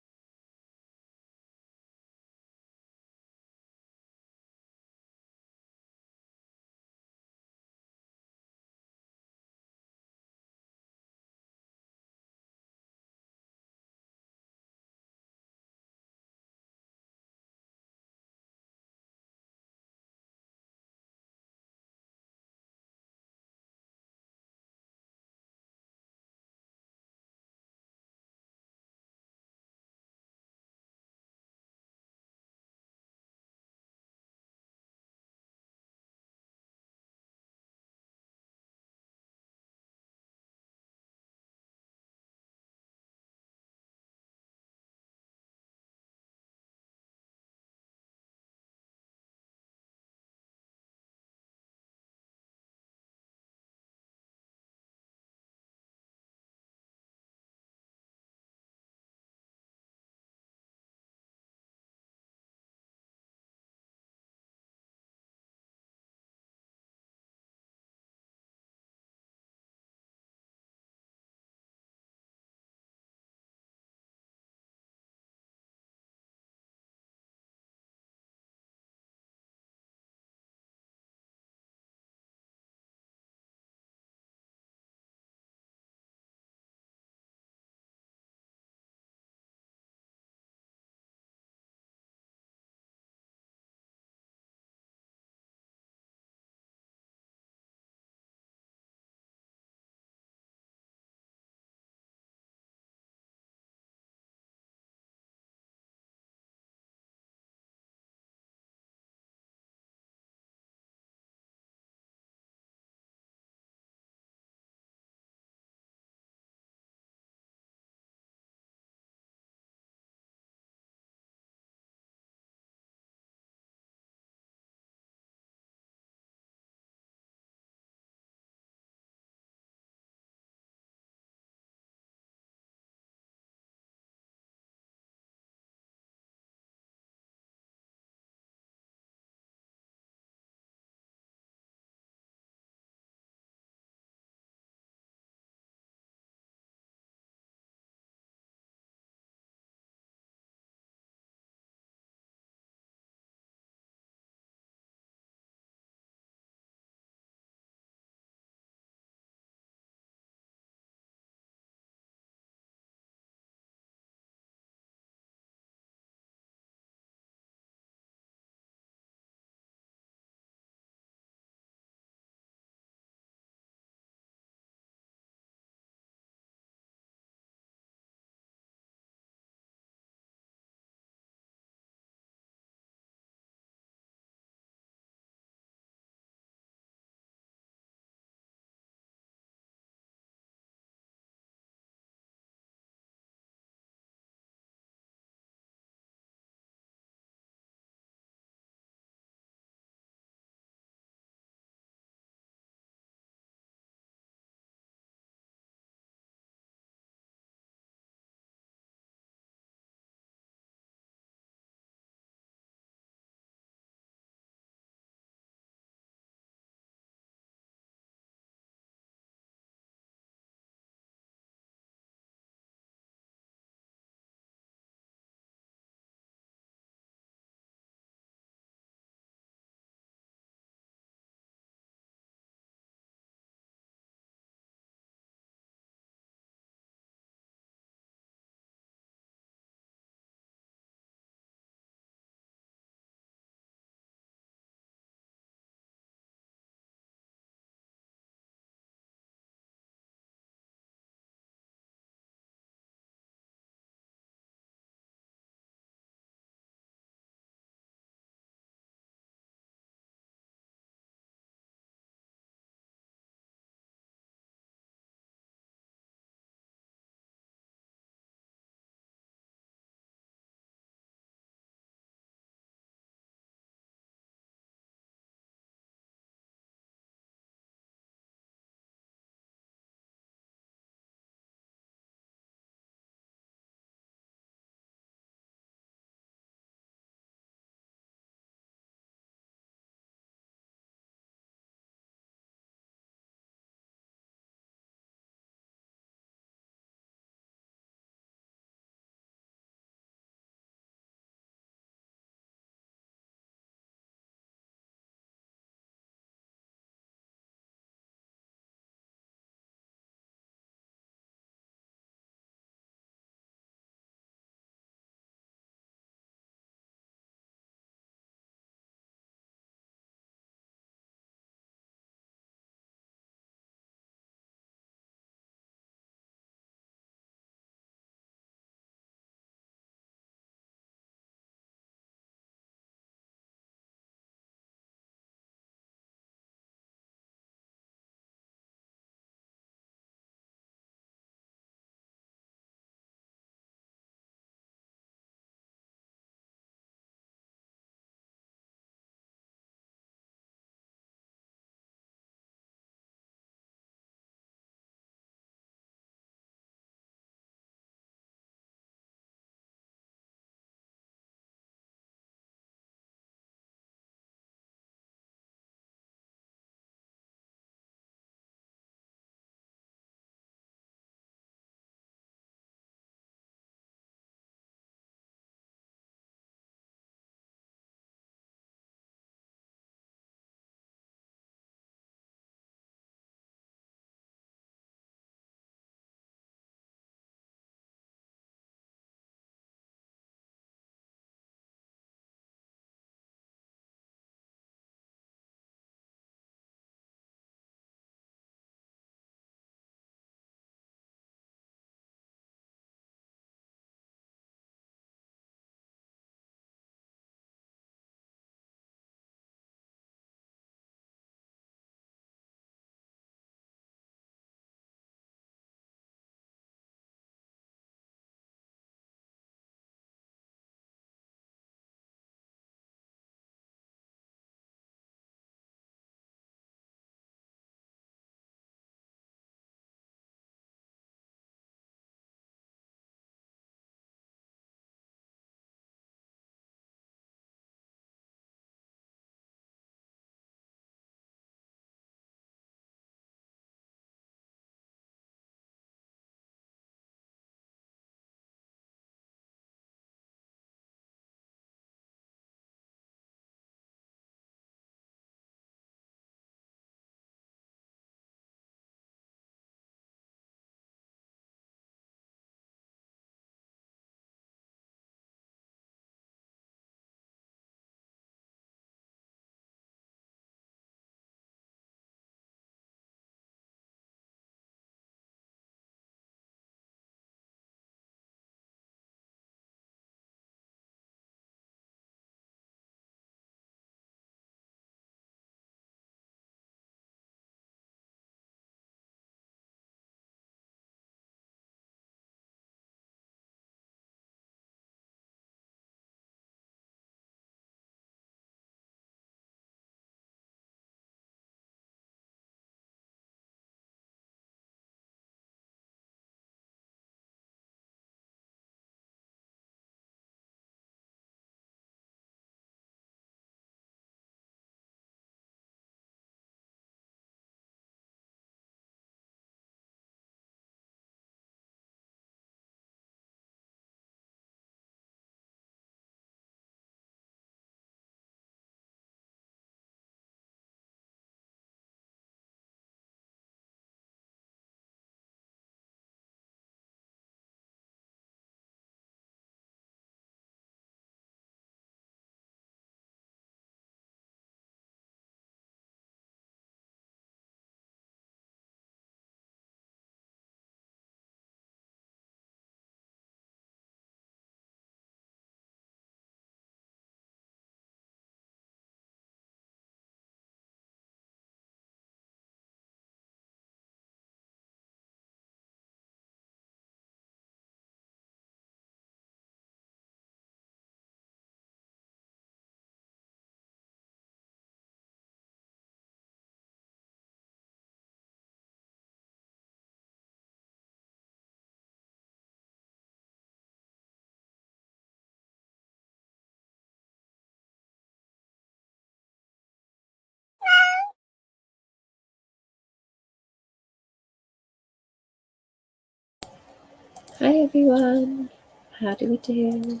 Hi everyone. How do we do?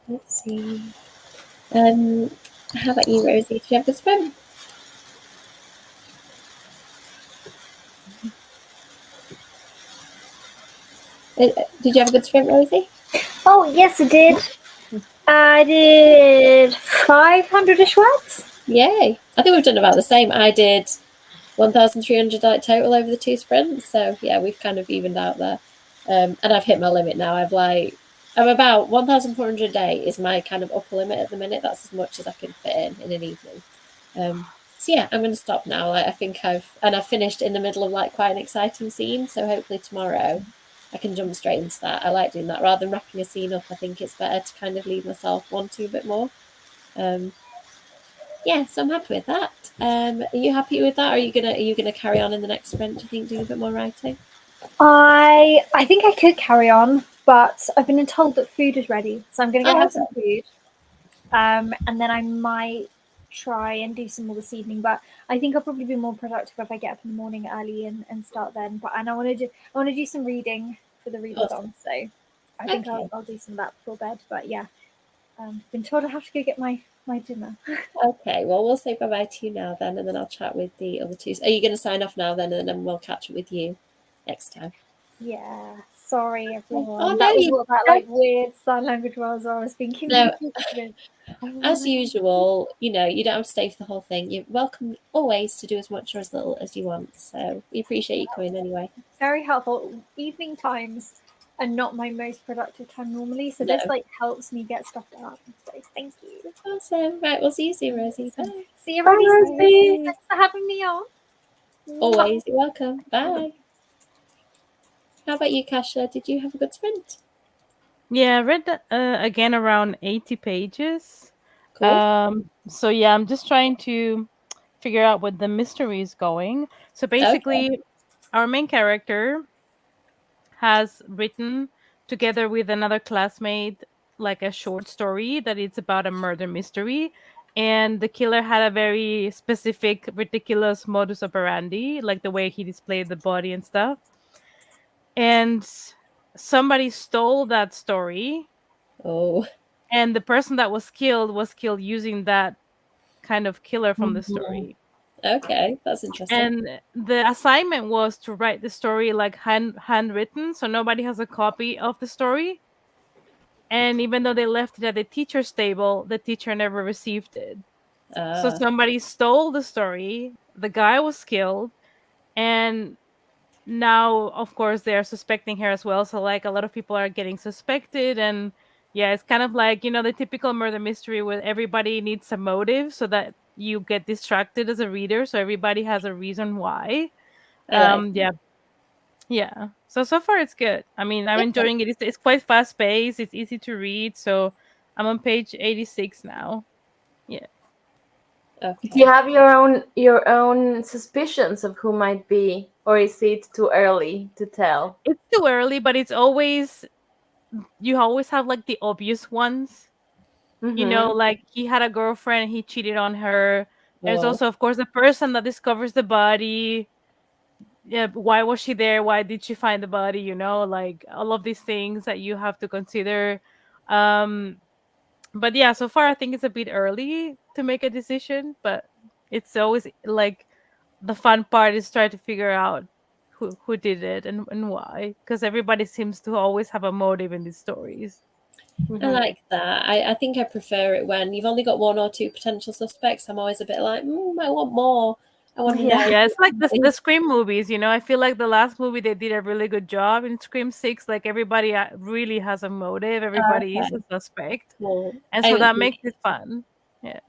Let's see. How about you, Rosie? Did you have a good sprint? Did you have a good sprint, Rosie? Oh, yes, I did. I did 500-ish words. Yay! I think we've done about the same. I did 1,300 like total over the 2 sprints. So yeah, we've kind of evened out there. And I've hit my limit now. I'm about 1,400 a day is my kind of upper limit at the minute. That's as much as I can fit in an evening. So yeah, I'm going to stop now. Like, I think I've finished in the middle of like quite an exciting scene. So hopefully tomorrow I can jump straight into that. I like doing that rather than wrapping a scene up. I think it's better to kind of leave myself wanting a bit more. Yeah, so I'm happy with that. Are you happy with that? Or are you gonna carry on in the next sprint? Do you think doing a bit more writing? I think I could carry on, but I've been told that food is ready, so I'm going to go Oh, have some food. And then I might try and do some more this evening. But I think I'll probably be more productive if I get up in the morning early and start then. But I want to do some reading for the readathon, Awesome. so I think Okay. I'll do some of that before bed. But yeah, been told I have to go get my dinner. Okay, well, we'll say bye-bye to you now then, and then I'll chat with the other two. Are you going to sign off now then, and then we'll catch up with you next time? Yeah, sorry everyone. Oh, no, that was you what that like weird sign language was. I was thinking. No, as usual, you don't have to stay for the whole thing. You're welcome always to do as much or as little as you want. So we appreciate you coming anyway. Very helpful. Evening times are not my most productive time normally, so No. this like helps me get stuff done. So thank you. Awesome. Right, we'll see you soon, Rosie. Bye. See you, Bye, Rosie. Rosie. Thanks for having me on. Always, you're welcome. Bye. How about you, Kasha? Did you have a good sprint? Yeah, I read that, again around 80 pages. Cool. So yeah, I'm just trying to figure out what the mystery is going. So basically, our main character has written together with another classmate like a short story that it's about a murder mystery, and the killer had a very specific ridiculous modus operandi, like the way he displayed the body and stuff. And somebody stole that story, Oh. and the person that was killed using that kind of killer from the story. Okay, that's interesting. And the assignment was to write the story like handwritten, so nobody has a copy of the story. And even though they left it at the teacher's table, the teacher never received it. So somebody stole the story, the guy was killed, and now of course they're suspecting her as well. So like a lot of people are getting suspected, and yeah, it's kind of like, the typical murder mystery where everybody needs a motive so that you get distracted as a reader, so everybody has a reason why. I like Yeah. Yeah. So far it's good. I mean, I'm Okay. enjoying it. It's quite fast paced. It's easy to read. So I'm on page 86 now. Yeah. Okay. Do you have your own suspicions of who might be, or is it too early to tell? It's too early, but you always have like the obvious ones. Mm-hmm. Like he had a girlfriend, he cheated on her. There's Whoa. also, of course, the person that discovers the body. Yeah, why was she there? Why did she find the body? Like all of these things that you have to consider. Um, but yeah, so far I think it's a bit early to make a decision, but it's always like the fun part is trying to figure out who did it and why, because everybody seems to always have a motive in these stories. I like that. I think I prefer it when you've only got one or two potential suspects. I'm always a bit like, I want more. I want to know. Yeah. Yeah, it's like the Scream movies. I feel like the last movie they did a really good job in Scream 6. Like everybody really has a motive. Everybody is Okay, a suspect, cool. and so that makes it fun. Yeah.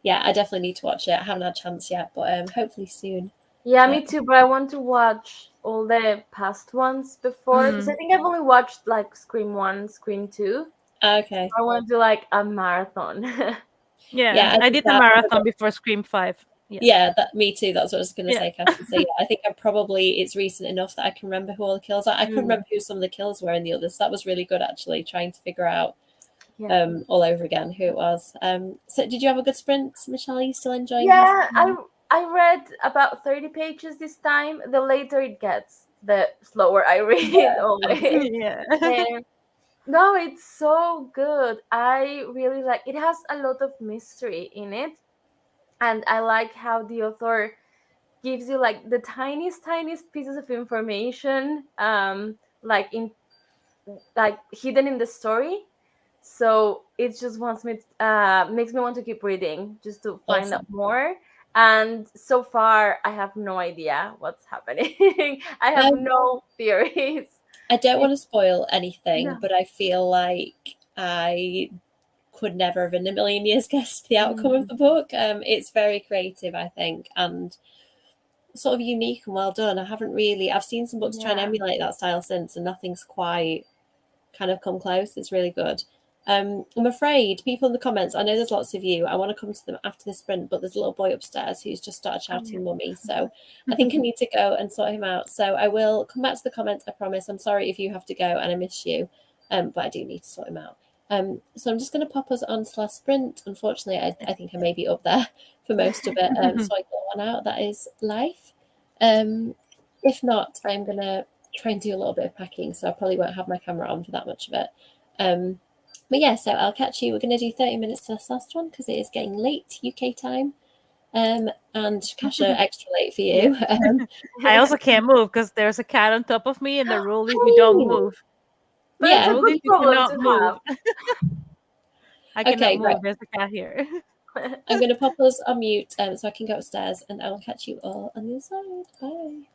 Yeah, I definitely need to watch it. I haven't had a chance yet, but hopefully soon. Yeah, me too, but I want to watch all the past ones before, because I think I've only watched like Scream 1, Scream 2. Okay. I want to do like a marathon. Yeah, I did the marathon before Scream 5. Yeah, me too. That's what I was going to say, Kathy. So yeah, I think it's recent enough that I can remember who all the kills are. I couldn't remember who some of the kills were in the others. So that was really good, actually, trying to figure out all over again who it was. So did you have a good sprint, Michelle? Are you still enjoying? Yeah, I read about 30 pages this time. The later it gets, the slower I read always. Yeah. And no, it's so good. I really like it. Has a lot of mystery in it, and I like how the author gives you like the tiniest pieces of information, like in like hidden in the story. So it just wants me makes me want to keep reading just to find out Awesome. more. And so far I have no idea what's happening. I have Um, no theories. I don't It, want to spoil anything, no. but I feel like I could never have in a million years guessed the outcome of Mhm. the book. It's very creative, I think, and sort of unique and well done. I've seen some books try and Yeah. emulate that style since, and nothing's quite kind of come close. It's really good. I'm afraid people in the comments, I know there's lots of you. I want to come to them after the sprint, but there's a little boy upstairs who's just started shouting mummy. So I think I need to go and sort him out. So I will come back to the comments, I promise. I'm sorry if you have to go and I miss you, but I do need to sort him out. So I'm just going to pop us on to our sprint. Unfortunately, I think I may be up there for most of it. So I got one out. That is life. If not, I'm going to try and do a little bit of packing, so I probably won't have my camera on for that much of it. But yeah, so I'll catch you. We're going to do 30 minutes to this last one because it is getting late UK time. And Kasha, extra late for you. I also can't move because there's a cat on top of me, and the rule is you don't Hey! move. But The it's a Yeah. rule is good you problem cannot to move. have. I cannot Okay, right. move. There's a cat here. I'm going to pop us on mute so I can go upstairs, and I will catch you all on the other side. Bye.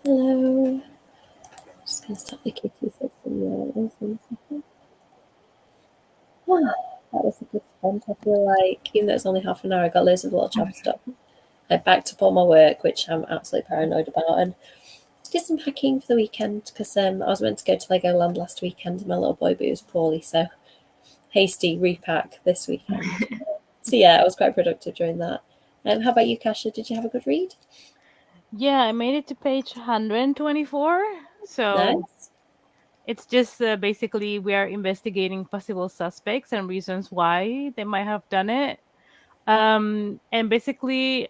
Hello. Just going to stop the kitty so from there. 1 second. That was a good spend. I feel like, even though it's only half an hour, I got loads of little jobs done. I backed up all my work, which I'm absolutely paranoid about, and did some packing for the weekend because I was meant to go to Legoland last weekend and my little boy boo was poorly, so hasty repack this weekend. So yeah, I was quite productive during that. How about you, Kasha? Did you have a good read? Yeah, I made it to page 124. So Nice. it's just basically we are investigating possible suspects and reasons why they might have done it. And basically,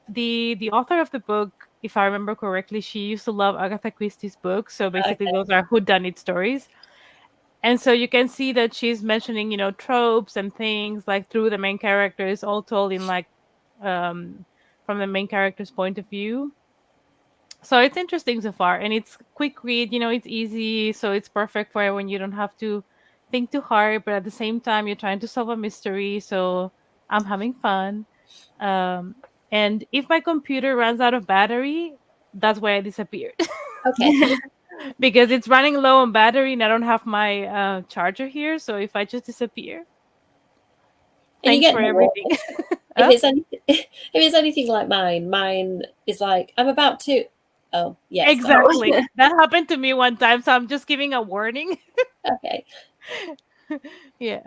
the author of the book, if I remember correctly, she used to love Agatha Christie's books. So basically, Okay. those are whodunit stories. And so you can see that she's mentioning, tropes and things like through the main characters, all told in like from the main character's point of view. So it's interesting so far, and it's quick read. It's easy, so it's perfect for when you don't have to think too hard, but at the same time you're trying to solve a mystery. So I'm having fun. Um, and if my computer runs out of battery, that's why I disappeared. Okay. Because it's running low on battery and I don't have my charger here. So if I just disappear, And you thanks get for no warning. everything. If Huh? it's anything like mine is like, I'm about to. Oh yes. Exactly. That happened to me one time. So I'm just giving a warning. Okay. Yeah.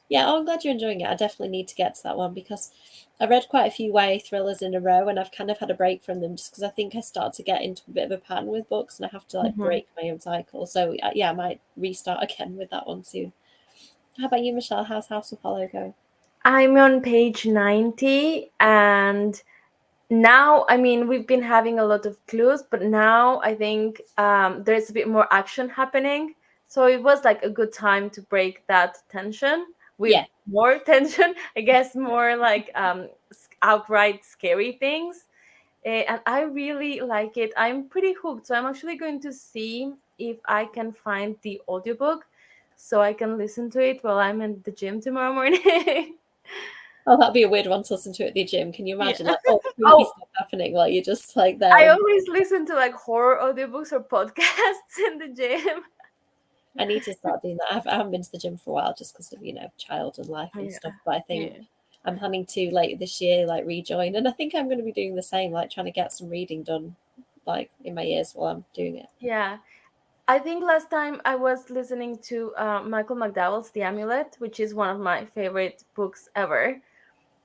Yeah, I'm glad you're enjoying it. I definitely need to get to that one because I read quite a few YA thrillers in a row and I've kind of had a break from them just because I think I start to get into a bit of a pattern with books and I have to like Mhm. break my own cycle. So yeah, I might restart again with that one soon. How about you, Michelle? How's House of Hollow going? I'm on page 90, and now, I mean, we've been having a lot of clues, but now I think there's a bit more action happening. So it was like a good time to break that tension with Yeah. more tension, I guess, more like outright scary things. And I really like it. I'm pretty hooked. So I'm actually going to see if I can find the audiobook so I can listen to it while I'm in the gym tomorrow morning. Oh, that'd be a weird one to listen to at the gym. Can you imagine? Yeah. Like, all the creepy Oh, stuff happening while you're just like I there. always listen to like horror audiobooks or podcasts in the gym. I need to start doing that. I haven't been to the gym for a while just because of, child and life and Yeah. stuff. But I think Yeah. I'm planning to later this year, like rejoin. And I think I'm going to be doing the same, like trying to get some reading done, like in my ears while I'm doing it. Yeah. I think last time I was listening to Michael McDowell's The Amulet, which is one of my favorite books ever.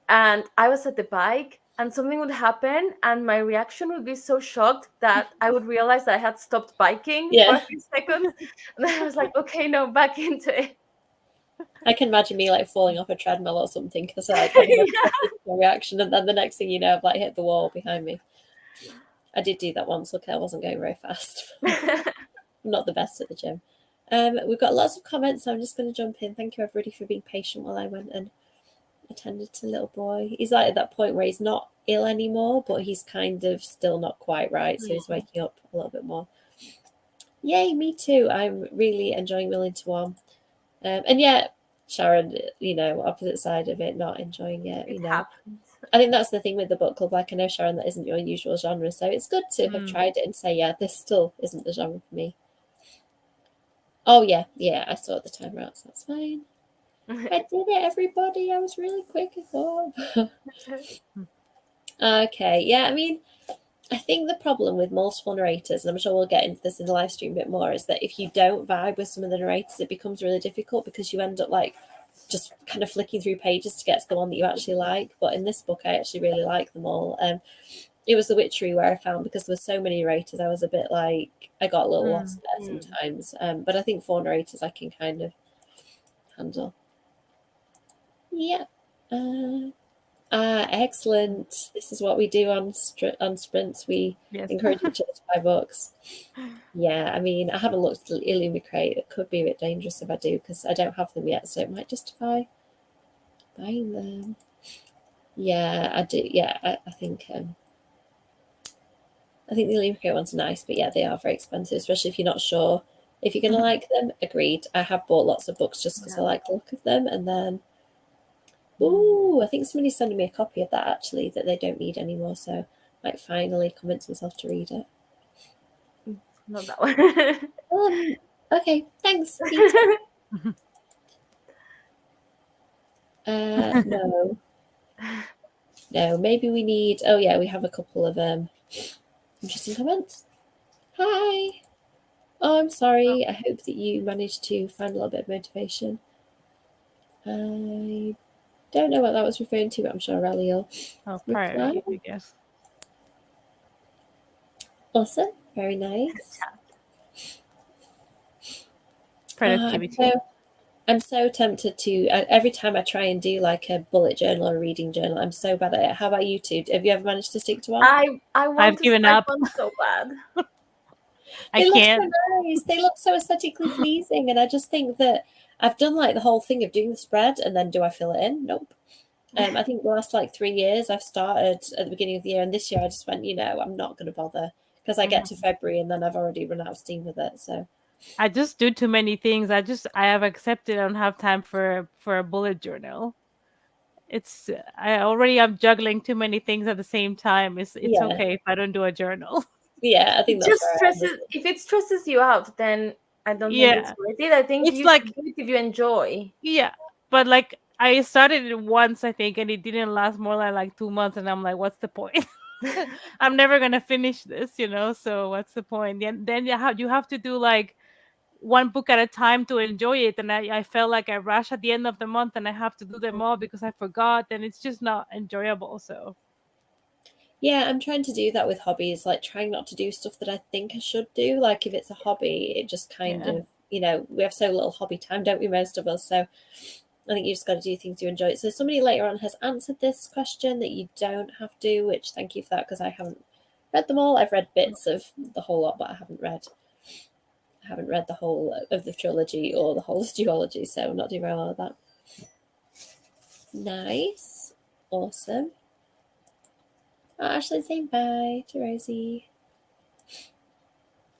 And I was at the bike and something would happen and my reaction would be so shocked that I would realize that I had stopped biking for Yeah. a few seconds. And then I was like, okay, no, back into it. I can imagine me like falling off a treadmill or something because I like having a physical reaction, and then the next thing you know, I've like hit the wall behind me. I did do that once. Okay, I wasn't going very fast. I'm not the best at the gym. We've got lots of comments, so I'm just going to jump in. Thank you everybody for being patient while I went and attended to the little boy. He's like at that point where he's not ill anymore, but he's kind of still not quite right, so he's waking up a little bit more. Yay, me too. I'm really enjoying Willing to Warm. And yeah, Sharon, opposite side of it, not enjoying it. It happens. I think that's the thing with the book club. Like, I know, Sharon, that isn't your usual genre, so it's good to have tried it and say, yeah, this still isn't the genre for me. Oh yeah, I saw the timer out, so that's fine. I did it, everybody. I was really quick, I thought. Okay, yeah, I mean, I think the problem with multiple narrators, and I'm sure we'll get into this in the live stream a bit more, is that if you don't vibe with some of the narrators, it becomes really difficult because you end up like just kind of flicking through pages to get to the one that you actually like. But in this book, I actually really like them all. It was The Witchery where I found, because there were so many narrators, I was a bit like, I got a little lost there sometimes. But I think 4 narrators I can kind of handle. Yeah. Excellent. This is what we do on sprints. We encourage each other to buy books. Yeah, I mean, I haven't looked at the Illumi Crate. It could be a bit dangerous if I do because I don't have them yet, so it might justify buying them. Yeah, I do. Yeah, I think the Illumi Crate ones are nice, but yeah, they are very expensive, especially if you're not sure if you're gonna like them. Agreed. I have bought lots of books just because I like the look of them, and then I think somebody's sending me a copy of that actually that they don't need anymore, so I might finally convince myself to read it. Not that one. Okay, thanks, Peter. No. No, maybe we need... Oh, yeah, we have a couple of interesting comments. Hi. Oh, I'm sorry. I hope that you managed to find a little bit of motivation. I don't know what that was referring to, but I'm sure Rally will reply. Priorities, I guess. Awesome. Very nice. Productivity. I'm so tempted to... every time I try and do like a bullet journal or a reading journal, I'm so bad at it. How about you two? Have you ever managed to stick to one? I want I've to given start up. one so bad. They I look can't. so nice. They look so aesthetically pleasing, and I just think that I've done like the whole thing of doing the spread, and then do I fill it in? Nope. I think the last like 3 years I've started at the beginning of the year, and this year I just went, I'm not going to bother, because I get to February and then I've already run out of steam with it. So I just do too many things. I have accepted I don't have time for a bullet journal. I already am juggling too many things at the same time. It's Yeah. okay if I don't do a journal. yeah, I think It that's just fair. stresses. If it stresses you out, then I don't think it's Yeah. worth it. I think It's you like- should do it if you enjoy. Yeah, but like I started it once, I think, and it didn't last more than like 2 months, and I'm like, what's the point? I'm never gonna finish this, So what's the point? Then you have to do like one book at a time to enjoy it, and I felt like I rushed at the end of the month, and I have to do them all because I forgot, and it's just not enjoyable. So Yeah, I'm trying to do that with hobbies, like trying not to do stuff that I think I should do. Like if it's a hobby, it just kind of, we have so little hobby time, don't we, most of us? So I think you just got to do things you enjoy. So somebody later on has answered this question that you don't have to, which thank you for that, because I haven't read them all. I've read bits of the whole lot, but I haven't read the whole of the trilogy or the whole of duology, so I'm not doing very well with that. Nice. Awesome. Ashley's saying bye to Rosie.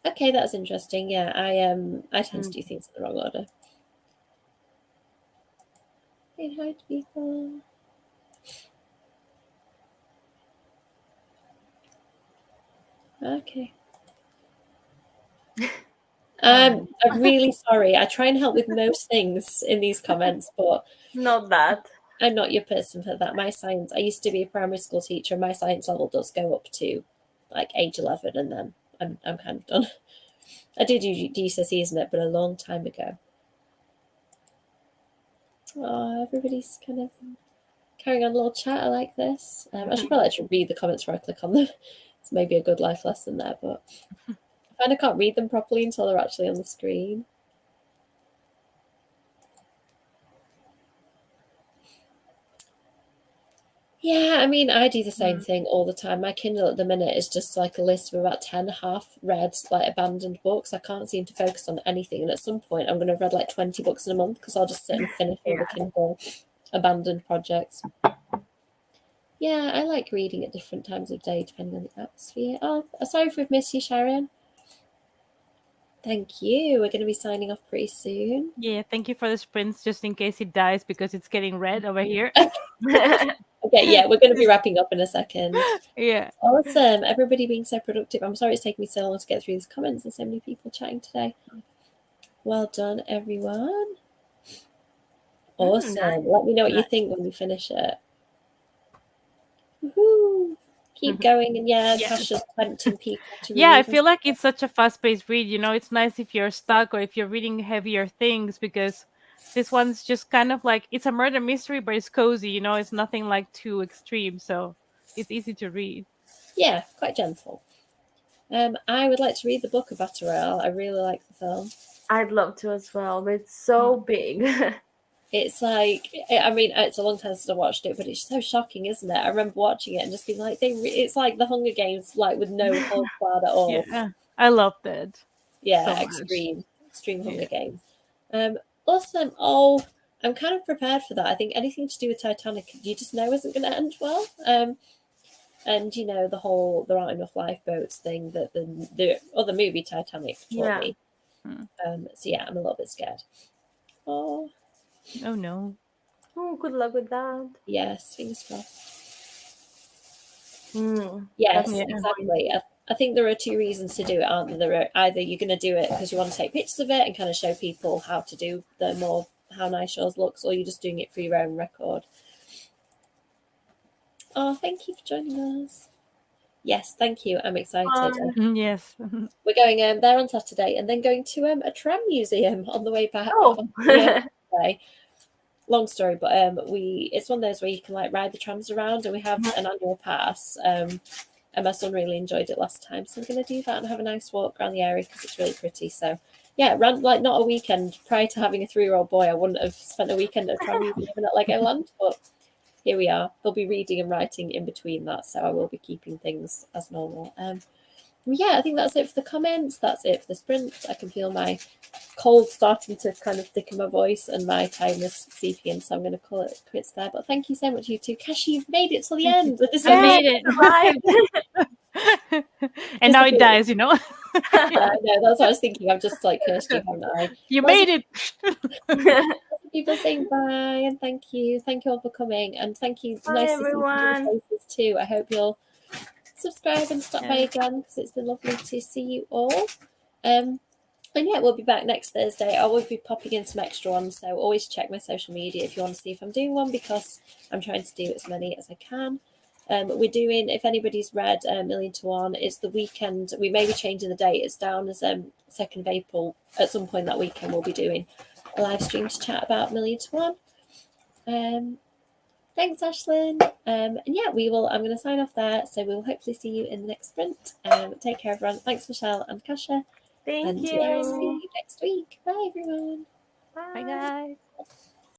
Okay, that's interesting. Yeah, I tend to do things in the wrong order. Say hi to people. Okay. I'm really sorry. I try and help with most things in these comments, but Not that. I'm not your person for that. I used to be a primary school teacher, and my science level does go up to like age 11, and then I'm kind of done. I did do GCSEs in it, but a long time ago. Oh, everybody's kind of carrying on a little chat. I like this. I should probably actually read the comments before I click on them. It's maybe a good life lesson there, but I find I can't read them properly until they're actually on the screen. Yeah, I mean, I do the same thing all the time. My Kindle at the minute is just like a list of about 10 half-read, like abandoned books. I can't seem to focus on anything. And at some point, I'm going to have read like 20 books in a month, because I'll just sit and finish all the Kindle abandoned projects. Yeah, I like reading at different times of day, depending on the atmosphere. Oh, sorry if we've missed you, Sharon. Thank you. We're going to be signing off pretty soon. yeah, thank you for the sprints, just in case it dies because it's getting red over here. Okay, yeah, we're going to be wrapping up in a second. Yeah. Awesome. Everybody being so productive. I'm sorry it's taken me so long to get through these comments and so many people chatting today. Well done, everyone. Awesome. Nice. Let me know what you think when you finish it. Woohoo! Keep going, and Tasha's tempting people to read. I feel like it's such a fast-paced read. It's nice if you're stuck or if you're reading heavier things, because this one's just kind of like, it's a murder mystery, but it's cozy. It's nothing like too extreme, so it's easy to read. Yeah, quite gentle. I would like to read the book of Attarel. I really like the film. I'd love to as well, but it's so big. It's like, I mean, it's a long time since I watched it, but it's so shocking, isn't it? I remember watching it and just being like, it's like the Hunger Games, like with no hold barred at all. Yeah, I loved it. Yeah, so extreme Hunger Games. Awesome. Oh, I'm kind of prepared for that. I think anything to do with Titanic, you just know isn't going to end well. And the whole there aren't enough lifeboats thing that the other movie Titanic taught me. So yeah, I'm a little bit scared. Oh no. Oh, good luck with that. Yes, fingers crossed. Mm. Yes, exactly. I think there are two reasons to do it, aren't there? There are either you're going to do it because you want to take pictures of it and kind of show people how to do how nice yours looks, or you're just doing it for your own record. Oh, thank you for joining us. Yes, thank you. I'm excited. Yes. We're going there on Saturday and then going to a tram museum on the way back. Oh. Long story, but it's one of those where you can like ride the trams around, and we have an annual pass. And my son really enjoyed it last time, so I'm going to do that and have a nice walk around the area because it's really pretty. So yeah, like not a weekend. Prior to having a 3-year-old boy, I wouldn't have spent a weekend at a tram museum at Legoland, but here we are. There'll be reading and writing in between that, so I will be keeping things as normal. Yeah, I think that's it for the comments. That's it for the sprint. I can feel my cold starting to kind of thicken my voice and my tiredness seeping in, so I'm going to call it quits there. But thank you so much, you two. Kashi, you've made it till the end. I made it. And now it dies, you know. No, that's what I was thinking. I've just like cursed you, haven't I? You made it. People saying bye and thank you. Thank you all for coming, and thank you. Bye, nice everyone. to see your faces too. I hope you'll subscribe and stop by again because it's been lovely to see you all. And yeah, we'll be back next Thursday. I will be popping in some extra ones, so always check my social media if you want to see if I'm doing one, because I'm trying to do as many as I can. We're doing, if anybody's read Million to One, it's the weekend. We may be changing the date. It's down as 2nd of April. At some point that weekend, we'll be doing a live stream to chat about Million to One. Thanks, Ashlyn. And yeah, I'm going to sign off there. So we'll hopefully see you in the next sprint. Take care, everyone. Thanks, Michelle and Kasia. Thank you. See you next week. Bye, everyone. Bye, guys.